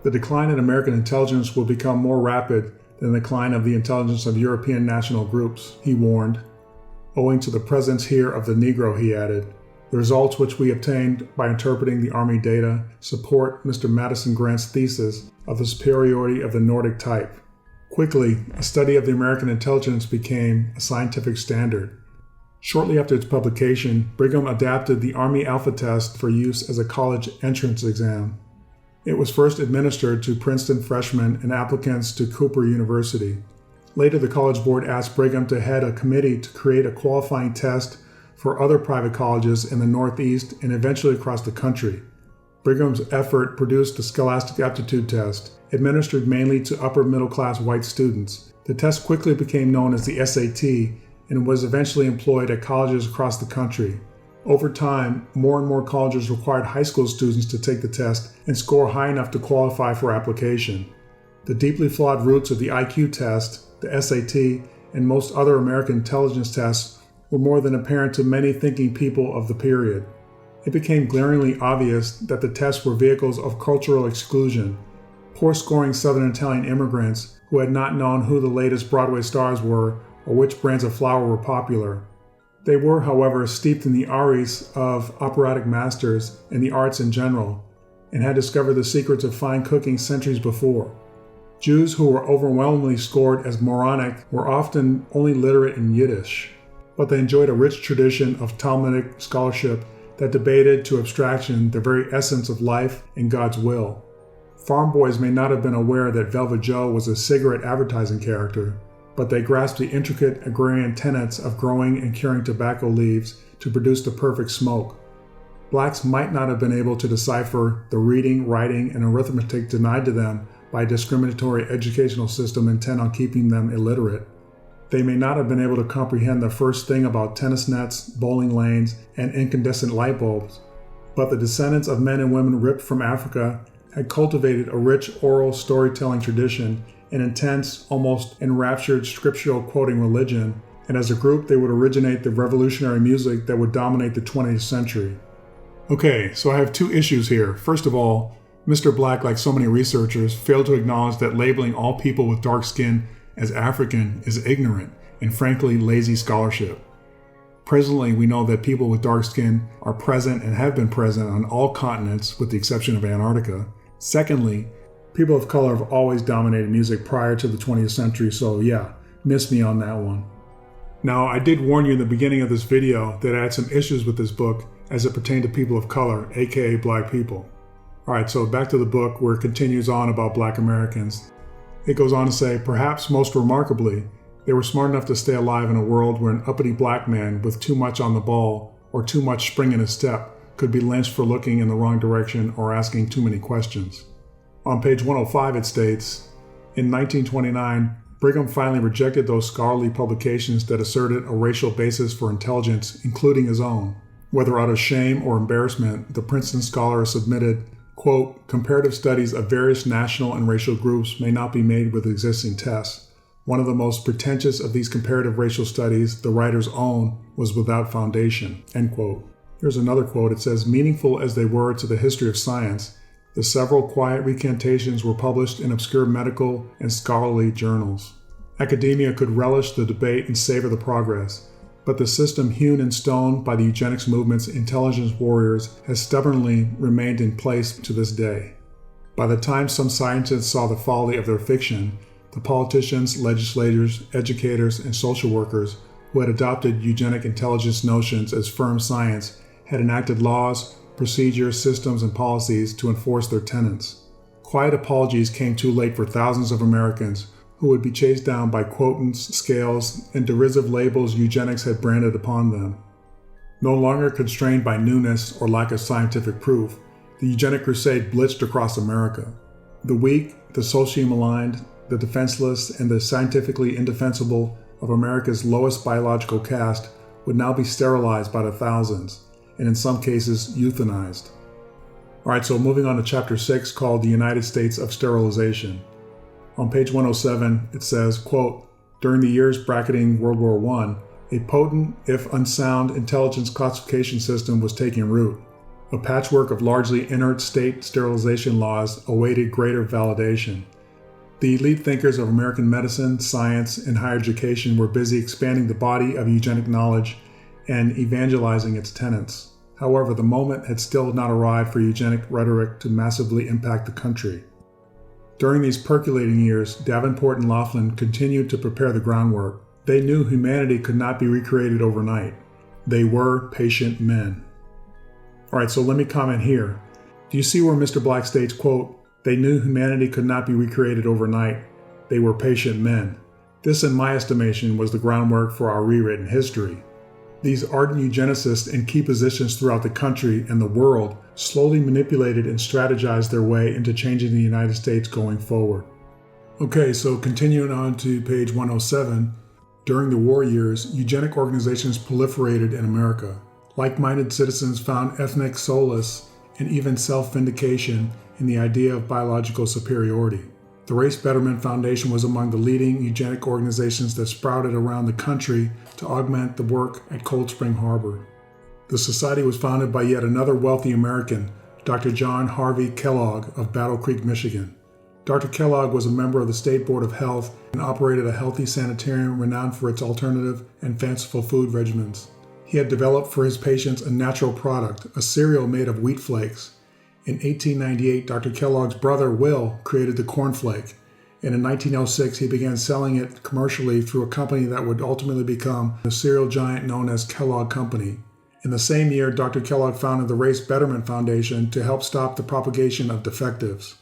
The decline in American intelligence will become more rapid than the decline of the intelligence of European national groups, he warned. Owing to the presence here of the Negro, he added, the results which we obtained by interpreting the Army data support Mr. Madison Grant's thesis of the superiority of the Nordic type. Quickly, a study of the American intelligence became a scientific standard. Shortly after its publication, Brigham adapted the Army Alpha Test for use as a college entrance exam. It was first administered to Princeton freshmen and applicants to Cooper University. Later, the College Board asked Brigham to head a committee to create a qualifying test for other private colleges in the Northeast and eventually across the country. Brigham's effort produced the Scholastic Aptitude Test, administered mainly to upper middle-class white students. The test quickly became known as the SAT and was eventually employed at colleges across the country. Over time, more and more colleges required high school students to take the test and score high enough to qualify for application. The deeply flawed roots of the IQ test, the SAT, and most other American intelligence tests were more than apparent to many thinking people of the period. It became glaringly obvious that the tests were vehicles of cultural exclusion. Poor-scoring Southern Italian immigrants who had not known who the latest Broadway stars were or which brands of flour were popular. They were, however, steeped in the auris of operatic masters and the arts in general, and had discovered the secrets of fine cooking centuries before. Jews who were overwhelmingly scored as moronic were often only literate in Yiddish, but they enjoyed a rich tradition of Talmudic scholarship that debated to abstraction the very essence of life and God's will. Farm boys may not have been aware that Velvet Joe was a cigarette advertising character, but they grasped the intricate agrarian tenets of growing and curing tobacco leaves to produce the perfect smoke. Blacks might not have been able to decipher the reading, writing, and arithmetic denied to them by a discriminatory educational system intent on keeping them illiterate. They may not have been able to comprehend the first thing about tennis nets, bowling lanes, and incandescent light bulbs, but the descendants of men and women ripped from Africa had cultivated a rich oral storytelling tradition, an intense, almost enraptured scriptural quoting religion, and as a group they would originate the revolutionary music that would dominate the 20th century. Okay, so I have two issues here. First of all, Mr. Black, like so many researchers, failed to acknowledge that labeling all people with dark skin as African is ignorant and frankly lazy scholarship. Presently, we know that people with dark skin are present and have been present on all continents with the exception of Antarctica. Secondly, people of color have always dominated music prior to the 20th century, so yeah, miss me on that one. Now, I did warn you in the beginning of this video that I had some issues with this book as it pertained to people of color, aka black people. Alright, so back to the book where it continues on about black Americans. It goes on to say, perhaps most remarkably, they were smart enough to stay alive in a world where an uppity black man with too much on the ball or too much spring in his step could be lynched for looking in the wrong direction or asking too many questions. On page 105 it states, in 1929, Brigham finally rejected those scholarly publications that asserted a racial basis for intelligence, including his own. Whether out of shame or embarrassment, the Princeton scholar submitted, quote, comparative studies of various national and racial groups may not be made with existing tests. One of the most pretentious of these comparative racial studies, the writer's own, was without foundation, end quote. Here's another quote. It says, meaningful as they were to the history of science, the several quiet recantations were published in obscure medical and scholarly journals. Academia could relish the debate and savor the progress, but the system hewn in stone by the eugenics movement's intelligence warriors has stubbornly remained in place to this day. By the time some scientists saw the folly of their fiction, the politicians, legislators, educators, and social workers who had adopted eugenic intelligence notions as firm science had enacted laws procedures, systems, and policies to enforce their tenets. Quiet apologies came too late for thousands of Americans who would be chased down by quotants, scales, and derisive labels eugenics had branded upon them. No longer constrained by newness or lack of scientific proof, the eugenic crusade blitzed across America. The weak, the socially maligned, the defenseless, and the scientifically indefensible of America's lowest biological caste would now be sterilized by the thousands, and in some cases, euthanized. Alright, so moving on to chapter 6 called The United States of Sterilization. On page 107, it says, quote, during the years bracketing World War I, a potent, if unsound, intelligence classification system was taking root. A patchwork of largely inert state sterilization laws awaited greater validation. The elite thinkers of American medicine, science, and higher education were busy expanding the body of eugenic knowledge and evangelizing its tenets. However, the moment had still not arrived for eugenic rhetoric to massively impact the country. During these percolating years, Davenport and Laughlin continued to prepare the groundwork. They knew humanity could not be recreated overnight. They were patient men. Alright, so let me comment here. Do you see where Mr. Black states, quote, they knew humanity could not be recreated overnight. They were patient men. This, in my estimation, was the groundwork for our rewritten history. These ardent eugenicists in key positions throughout the country and the world slowly manipulated and strategized their way into changing the United States going forward. Okay, so continuing on to page 107, during the war years, eugenic organizations proliferated in America. Like-minded citizens found ethnic solace and even self-vindication in the idea of biological superiority. The Race Betterment Foundation was among the leading eugenic organizations that sprouted around the country to augment the work at Cold Spring Harbor. The society was founded by yet another wealthy American, Dr. John Harvey Kellogg of Battle Creek, Michigan. Dr. Kellogg was a member of the State Board of Health and operated a healthy sanitarium renowned for its alternative and fanciful food regimens. He had developed for his patients a natural product, a cereal made of wheat flakes. In 1898, Dr. Kellogg's brother, Will, created the cornflake, and in 1906 he began selling it commercially through a company that would ultimately become the cereal giant known as Kellogg Company. In the same year, Dr. Kellogg founded the Race Betterment Foundation to help stop the propagation of defectives.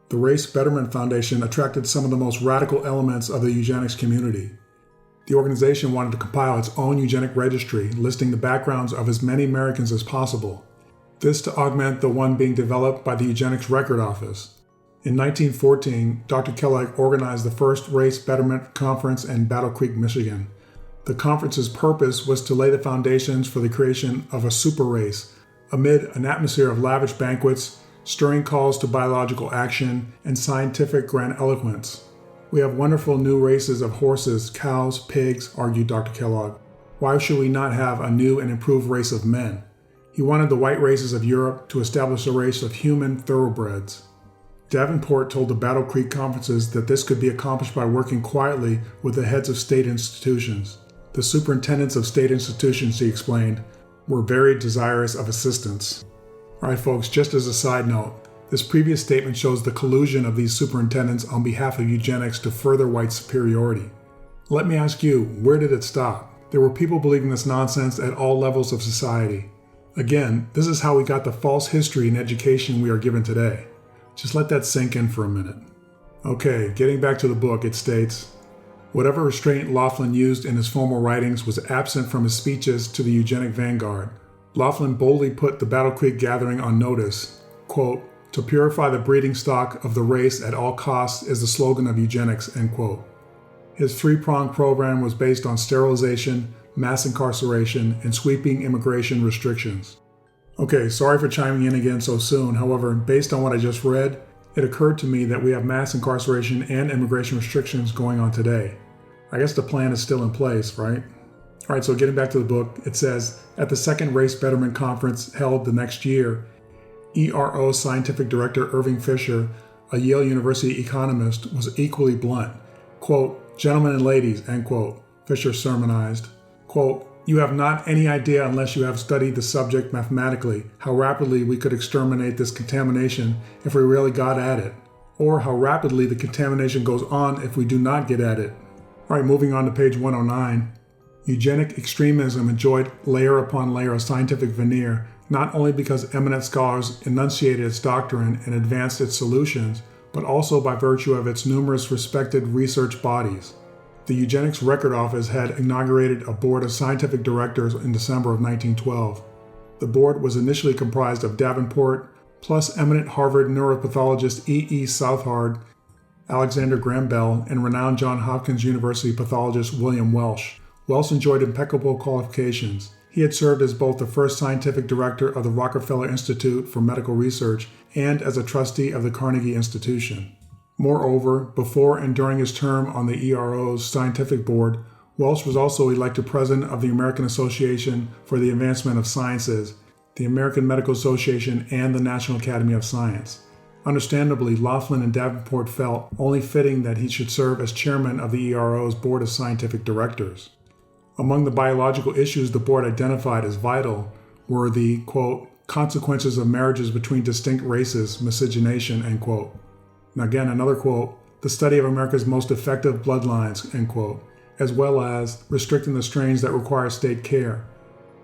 The Race Betterment Foundation attracted some of the most radical elements of the eugenics community. The organization wanted to compile its own eugenic registry, listing the backgrounds of as many Americans as possible. This to augment the one being developed by the Eugenics Record Office. In 1914, Dr. Kellogg organized the first Race Betterment Conference in Battle Creek, Michigan. The conference's purpose was to lay the foundations for the creation of a super race, amid an atmosphere of lavish banquets, stirring calls to biological action, and scientific grandiloquence. We have wonderful new races of horses, cows, pigs, argued Dr. Kellogg. Why should we not have a new and improved race of men? He wanted the white races of Europe to establish a race of human thoroughbreds. Davenport told the Battle Creek conferences that this could be accomplished by working quietly with the heads of state institutions. The superintendents of state institutions, he explained, were very desirous of assistance. Alright folks, just as a side note, this previous statement shows the collusion of these superintendents on behalf of eugenics to further white superiority. Let me ask you, where did it stop? There were people believing this nonsense at all levels of society. Again, this is how we got the false history and education we are given today. Just let that sink in for a minute. Okay, getting back to the book, it states, whatever restraint Laughlin used in his formal writings was absent from his speeches to the eugenic vanguard. Laughlin boldly put the Battle Creek gathering on notice. Quote, to purify the breeding stock of the race at all costs is the slogan of eugenics, end quote. His three-pronged program was based on sterilization, mass incarceration, and sweeping immigration restrictions. Okay, sorry for chiming in again so soon. However, based on what I just read, it occurred to me that we have mass incarceration and immigration restrictions going on today. I guess the plan is still in place, right? Alright, so getting back to the book, it says, at the second Race Betterment Conference held the next year, ERO Scientific Director Irving Fisher, a Yale University economist, was equally blunt. Quote, gentlemen and ladies, end quote, Fisher sermonized. Quote, you have not any idea unless you have studied the subject mathematically how rapidly we could exterminate this contamination if we really got at it, or how rapidly the contamination goes on if we do not get at it. All right, moving on to page 109. Eugenic extremism enjoyed layer upon layer of scientific veneer not only because eminent scholars enunciated its doctrine and advanced its solutions, but also by virtue of its numerous respected research bodies. The Eugenics Record Office had inaugurated a board of scientific directors in December of 1912. The board was initially comprised of Davenport, plus eminent Harvard neuropathologist E. Southard, Alexander Graham Bell, and renowned Johns Hopkins University pathologist William Welsh. Welsh enjoyed impeccable qualifications. He had served as both the first scientific director of the Rockefeller Institute for Medical Research and as a trustee of the Carnegie Institution. Moreover, before and during his term on the ERO's scientific board, Welsh was also elected president of the American Association for the Advancement of Sciences, the American Medical Association, and the National Academy of Science. Understandably, Laughlin and Davenport felt only fitting that he should serve as chairman of the ERO's Board of Scientific Directors. Among the biological issues the board identified as vital were the, quote, consequences of marriages between distinct races, miscegenation, end quote. Now again, another quote, the study of America's most effective bloodlines, end quote, as well as restricting the strains that require state care.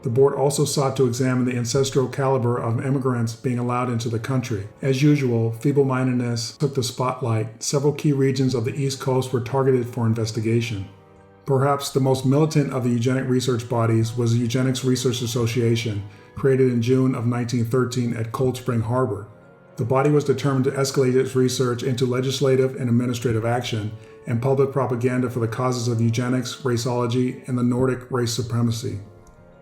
The board also sought to examine the ancestral caliber of immigrants being allowed into the country. As usual, feeble-mindedness took the spotlight. Several key regions of the East Coast were targeted for investigation. Perhaps the most militant of the eugenic research bodies was the Eugenics Research Association, created in June of 1913 at Cold Spring Harbor. The body was determined to escalate its research into legislative and administrative action and public propaganda for the causes of eugenics, raceology, and the Nordic race supremacy.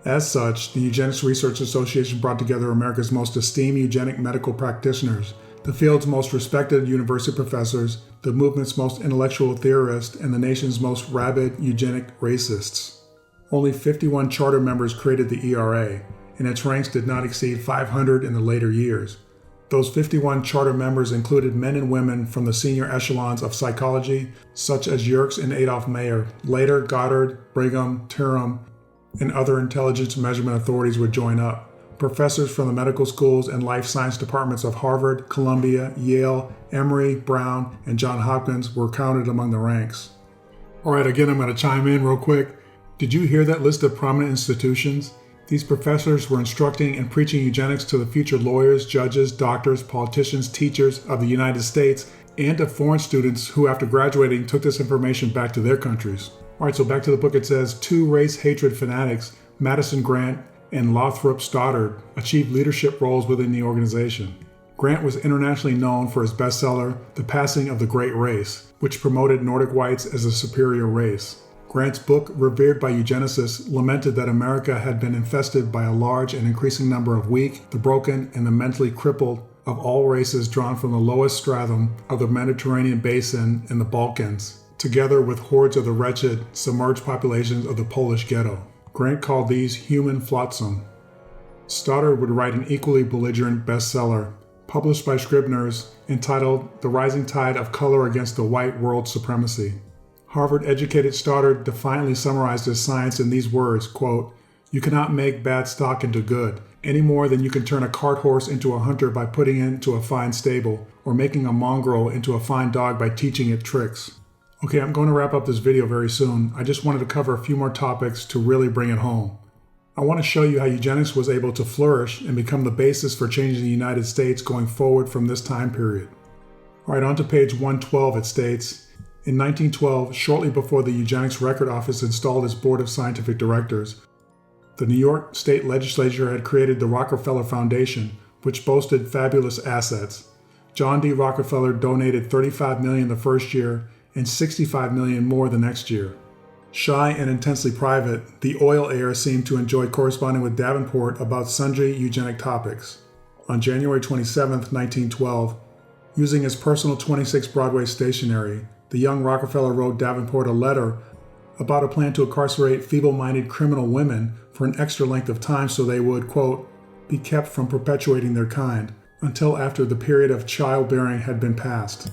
As such, the Eugenics Research Association brought together America's most esteemed eugenic medical practitioners, the field's most respected university professors, the movement's most intellectual theorists, and the nation's most rabid eugenic racists. Only 51 charter members created the ERA, and its ranks did not exceed 500 in the later years. Those 51 charter members included men and women from the senior echelons of psychology, such as Yerkes and Adolph Mayer. Later, Goddard, Brigham, Durham, and other intelligence measurement authorities would join up. Professors from the medical schools and life science departments of Harvard, Columbia, Yale, Emory, Brown, and Johns Hopkins were counted among the ranks. All right, again, I'm going to chime in real quick. Did you hear that list of prominent institutions? These professors were instructing and preaching eugenics to the future lawyers, judges, doctors, politicians, teachers of the United States, and to foreign students who, after graduating, took this information back to their countries. All right, so back to the book. It says, two race hatred fanatics, Madison Grant and Lothrop Stoddard, achieved leadership roles within the organization. Grant was internationally known for his bestseller, The Passing of the Great Race, which promoted Nordic whites as a superior race. Grant's book, revered by eugenicists, lamented that America had been infested by a large and increasing number of weak, the broken, and the mentally crippled of all races drawn from the lowest stratum of the Mediterranean basin and the Balkans, together with hordes of the wretched, submerged populations of the Polish ghetto. Grant called these human flotsam. Stoddard would write an equally belligerent bestseller, published by Scribner's, entitled The Rising Tide of Color Against the White World Supremacy. Harvard-educated Stoddard defiantly summarized his science in these words, quote, "You cannot make bad stock into good, any more than you can turn a cart horse into a hunter by putting it into a fine stable, or making a mongrel into a fine dog by teaching it tricks." Okay, I'm going to wrap up this video very soon. I just wanted to cover a few more topics to really bring it home. I want to show you how eugenics was able to flourish and become the basis for changing the United States going forward from this time period. All right, on to page 112, it states, in 1912, shortly before the Eugenics Record Office installed its Board of Scientific Directors, the New York State Legislature had created the Rockefeller Foundation, which boasted fabulous assets. John D. Rockefeller donated $35 million the first year and $65 million more the next year. Shy and intensely private, the oil heir seemed to enjoy corresponding with Davenport about sundry eugenic topics. On January 27, 1912, using his personal 26 Broadway stationery, the young Rockefeller wrote Davenport a letter about a plan to incarcerate feeble-minded criminal women for an extra length of time so they would, quote, be kept from perpetuating their kind until after the period of childbearing had been passed.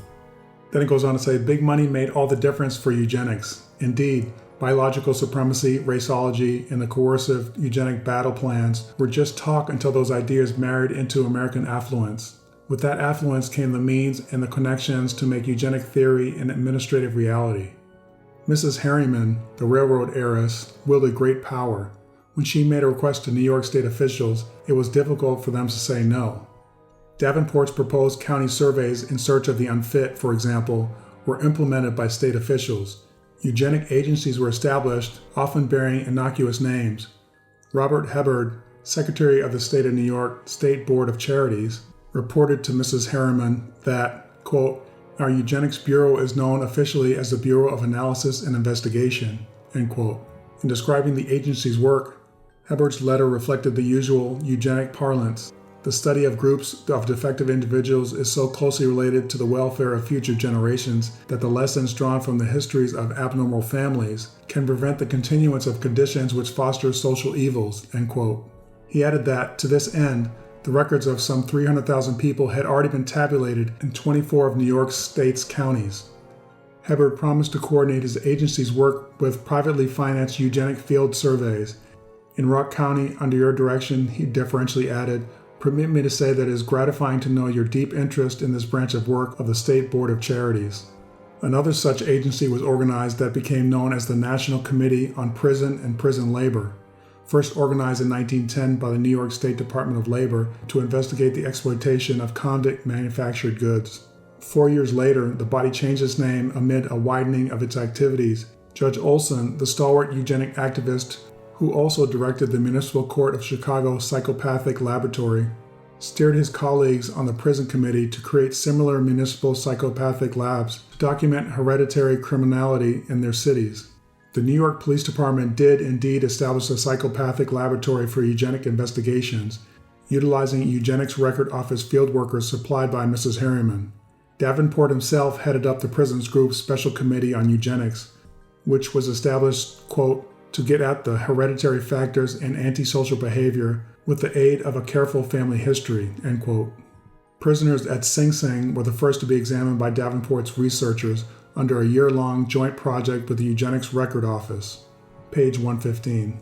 Then it goes on to say, big money made all the difference for eugenics. Indeed, biological supremacy, raceology, and the coercive eugenic battle plans were just talk until those ideas married into American affluence. With that affluence came the means and the connections to make eugenic theory an administrative reality. Mrs. Harriman, the railroad heiress, wielded great power. When she made a request to New York state officials, it was difficult for them to say no. Davenport's proposed county surveys in search of the unfit, for example, were implemented by state officials. Eugenic agencies were established, often bearing innocuous names. Robert Hubbard, Secretary of the State of New York State Board of Charities, reported to Mrs. Harriman that, quote, "Our Eugenics Bureau is known officially as the Bureau of Analysis and Investigation," end quote. In describing the agency's work, Hubbard's letter reflected the usual eugenic parlance. The study of groups of defective individuals is so closely related to the welfare of future generations that the lessons drawn from the histories of abnormal families can prevent the continuance of conditions which foster social evils, end quote. He added that, to this end, the records of some 300,000 people had already been tabulated in 24 of New York State's counties. Hubbard promised to coordinate his agency's work with privately financed eugenic field surveys. In Rock County, under your direction, he deferentially added, "Permit me to say that it is gratifying to know your deep interest in this branch of work of the State Board of Charities." Another such agency was organized that became known as the National Committee on Prison and Prison Labor, first organized in 1910 by the New York State Department of Labor to investigate the exploitation of convict manufactured goods. 4 years later, the body changed its name amid a widening of its activities. Judge Olson, the stalwart eugenic activist who also directed the Municipal Court of Chicago Psychopathic Laboratory, steered his colleagues on the prison committee to create similar municipal psychopathic labs to document hereditary criminality in their cities. The New York Police Department did indeed establish a psychopathic laboratory for eugenic investigations, utilizing Eugenics Record Office field workers supplied by Mrs. Harriman. Davenport himself headed up the prison's group's Special Committee on Eugenics, which was established, quote, "to get at the hereditary factors and antisocial behavior with the aid of a careful family history," end quote. Prisoners at Sing Sing were the first to be examined by Davenport's researchers under a year-long joint project with the Eugenics Record Office. Page 115.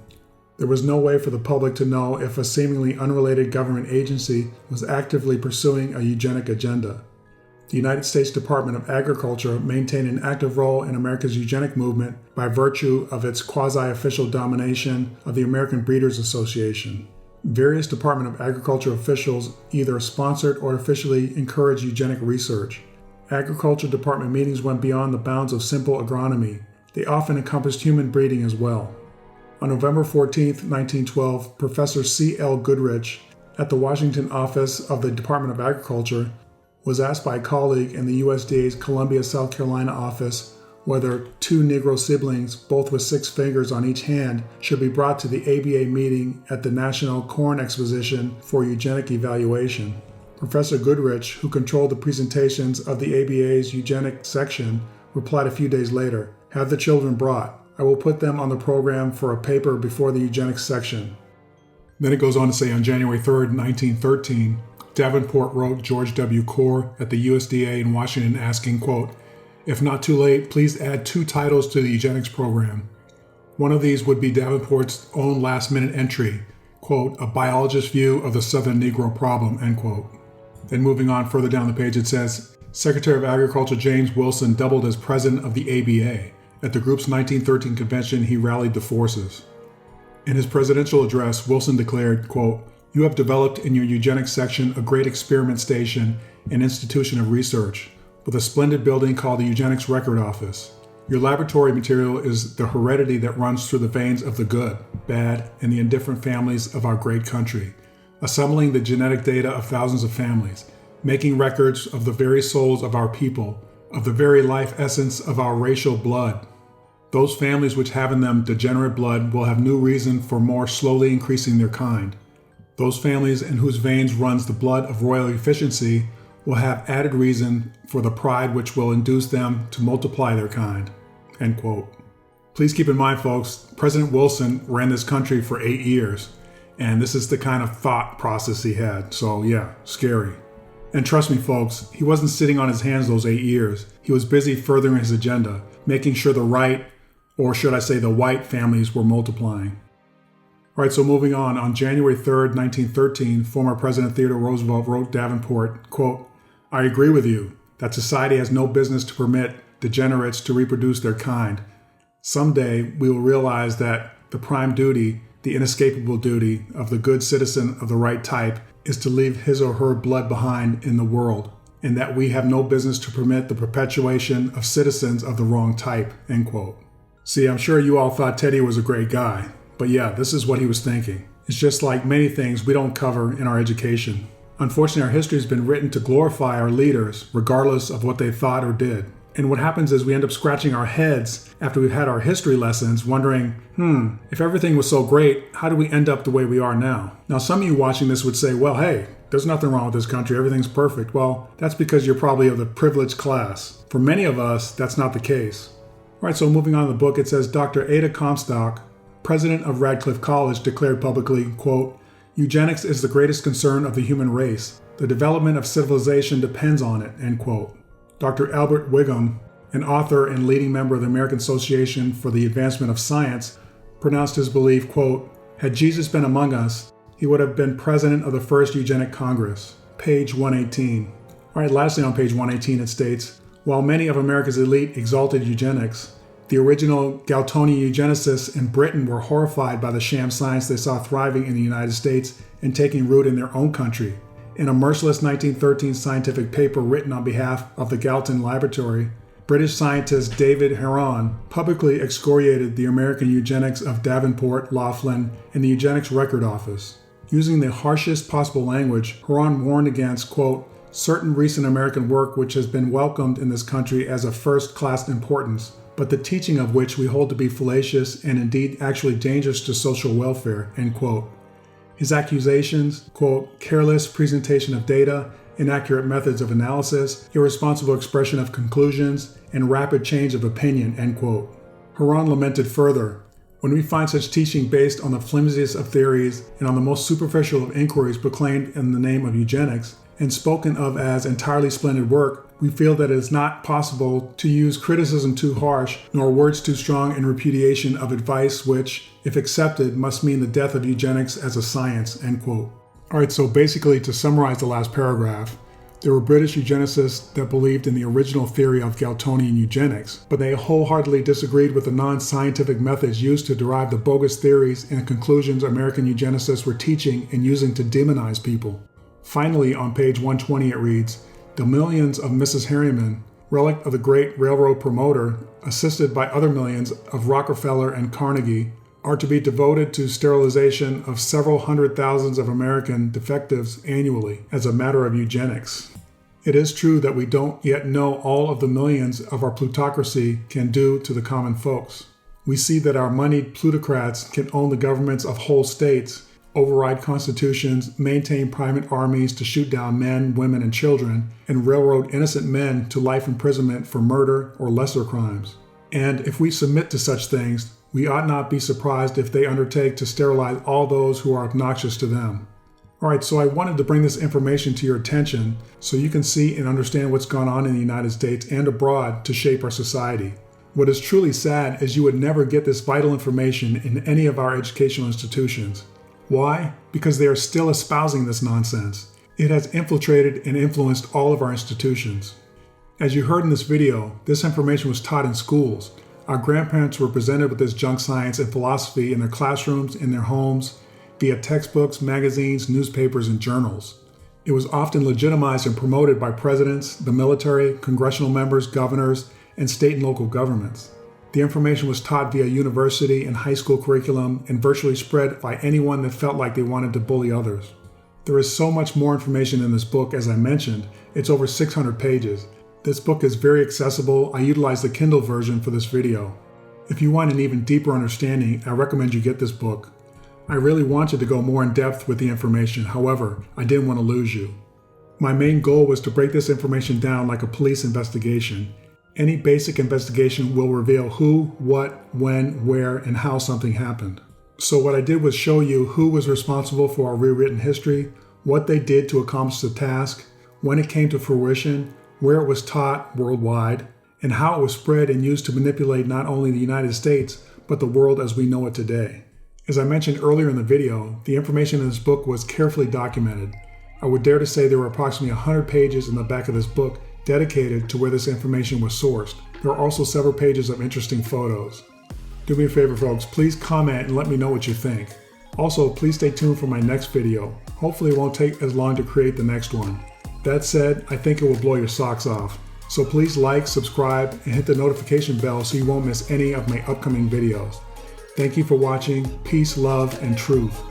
There was no way for the public to know if a seemingly unrelated government agency was actively pursuing a eugenic agenda. The United States Department of Agriculture maintained an active role in America's eugenic movement by virtue of its quasi-official domination of the American Breeders Association. Various Department of Agriculture officials either sponsored or officially encouraged eugenic research. Agriculture Department meetings went beyond the bounds of simple agronomy. They often encompassed human breeding as well. On November 14, 1912, Professor C.L. Goodrich, at the Washington office of the Department of Agriculture, was asked by a colleague in the USDA's Columbia, South Carolina office whether two Negro siblings, both with 6 fingers on each hand, should be brought to the ABA meeting at the National Corn Exposition for eugenic evaluation. Professor Goodrich, who controlled the presentations of the ABA's eugenic section, replied a few days later, "Have the children brought. I will put them on the program for a paper before the eugenics section." Then it goes on to say on January 3, 1913, Davenport wrote George W. Core at the USDA in Washington asking, quote, "If not too late, please add 2 titles to the eugenics program. One of these would be Davenport's own last-minute entry, quote, 'A biologist's view of the Southern Negro problem,' end quote." Then moving on further down the page, it says, Secretary of Agriculture James Wilson doubled as president of the ABA. At the group's 1913 convention, he rallied the forces. In his presidential address, Wilson declared, quote, "You have developed in your eugenics section a great experiment station and institution of research, with a splendid building called the Eugenics Record Office. Your laboratory material is the heredity that runs through the veins of the good, bad, and the indifferent families of our great country, assembling the genetic data of thousands of families, making records of the very souls of our people, of the very life essence of our racial blood. Those families which have in them degenerate blood will have new reason for more slowly increasing their kind. Those families in whose veins runs the blood of royal efficiency will have added reason for the pride which will induce them to multiply their kind," end quote. Please keep in mind, folks, President Wilson ran this country for 8 years, and this is the kind of thought process he had. So yeah, scary. And trust me, folks, he wasn't sitting on his hands those 8 years. He was busy furthering his agenda, making sure the right, or should I say the white families were multiplying. All right, so moving on January 3rd, 1913, former President Theodore Roosevelt wrote Davenport, quote, "I agree with you that society has no business to permit degenerates to reproduce their kind. Someday we will realize that the prime duty, the inescapable duty of the good citizen of the right type is to leave his or her blood behind in the world, and that we have no business to permit the perpetuation of citizens of the wrong type, end quote. See, I'm sure you all thought Teddy was a great guy, but yeah, this is what he was thinking. It's just like many things we don't cover in our education. Unfortunately, our history has been written to glorify our leaders, regardless of what they thought or did. And what happens is we end up scratching our heads after we've had our history lessons, wondering, if everything was so great, how do we end up the way we are now? Now, some of you watching this would say, well, hey, there's nothing wrong with this country, everything's perfect. Well, that's because you're probably of the privileged class. For many of us, that's not the case. All right, so moving on to the book, it says Dr. Ada Comstock, president of Radcliffe College, declared publicly, quote, "Eugenics is the greatest concern of the human race. The development of civilization depends on it," end quote. Dr. Albert Wigham, an author and leading member of the American Association for the Advancement of Science, pronounced his belief, quote, "Had Jesus been among us, he would have been president of the first Eugenic Congress." Page 118. All right, lastly on page 118 it states, while many of America's elite exalted eugenics, the original Galtonian eugenicists in Britain were horrified by the sham science they saw thriving in the United States and taking root in their own country. In a merciless 1913 scientific paper written on behalf of the Galton Laboratory, British scientist David Heron publicly excoriated the American eugenics of Davenport, Laughlin, and the Eugenics Record Office. Using the harshest possible language, Heron warned against, quote, "certain recent American work which has been welcomed in this country as of first-class importance, but the teaching of which we hold to be fallacious and indeed actually dangerous to social welfare," end quote. His accusations, quote, "careless presentation of data, inaccurate methods of analysis, irresponsible expression of conclusions, and rapid change of opinion," end quote. Heron lamented further, "When we find such teaching based on the flimsiest of theories and on the most superficial of inquiries proclaimed in the name of eugenics, and spoken of as entirely splendid work, we feel that it is not possible to use criticism too harsh, nor words too strong in repudiation of advice which, if accepted, must mean the death of eugenics as a science," end quote. All right, so basically to summarize the last paragraph, there were British eugenicists that believed in the original theory of Galtonian eugenics, but they wholeheartedly disagreed with the non-scientific methods used to derive the bogus theories and conclusions American eugenicists were teaching and using to demonize people. Finally, on page 120 it reads, "The millions of Mrs. Harriman, relic of the great railroad promoter, assisted by other millions of Rockefeller and Carnegie, are to be devoted to sterilization of several hundred thousands of American defectives annually as a matter of eugenics. It is true that we don't yet know all of the millions of our plutocracy can do to the common folks. We see that our moneyed plutocrats can own the governments of whole states, override constitutions, maintain private armies to shoot down men, women, and children, and railroad innocent men to life imprisonment for murder or lesser crimes. And if we submit to such things, we ought not be surprised if they undertake to sterilize all those who are obnoxious to them." All right, so I wanted to bring this information to your attention so you can see and understand what's gone on in the United States and abroad to shape our society. What is truly sad is you would never get this vital information in any of our educational institutions. Why? Because they are still espousing this nonsense. It has infiltrated and influenced all of our institutions. As you heard in this video, this information was taught in schools. Our grandparents were presented with this junk science and philosophy in their classrooms, in their homes, via textbooks, magazines, newspapers, and journals. It was often legitimized and promoted by presidents, the military, congressional members, governors, and state and local governments. The information was taught via university and high school curriculum and virtually spread by anyone that felt like they wanted to bully others. There is so much more information in this book, as I mentioned. It's over 600 pages. This book is very accessible. I utilized the Kindle version for this video. If you want an even deeper understanding, I recommend you get this book. I really wanted to go more in depth with the information. However, I didn't want to lose you. My main goal was to break this information down like a police investigation. Any basic investigation will reveal who, what, when, where, and how something happened. So what I did was show you who was responsible for our rewritten history, what they did to accomplish the task, when it came to fruition, where it was taught worldwide, and how it was spread and used to manipulate not only the United States, but the world as we know it today. As I mentioned earlier in the video, the information in this book was carefully documented. I would dare to say there were approximately 100 pages in the back of this book dedicated to where this information was sourced. There are also several pages of interesting photos. Do me a favor, folks, please comment and let me know what you think. Also, please stay tuned for my next video. Hopefully it won't take as long to create the next one. That said, I think it will blow your socks off. So please like, subscribe, and hit the notification bell so you won't miss any of my upcoming videos. Thank you for watching. Peace, love, and truth.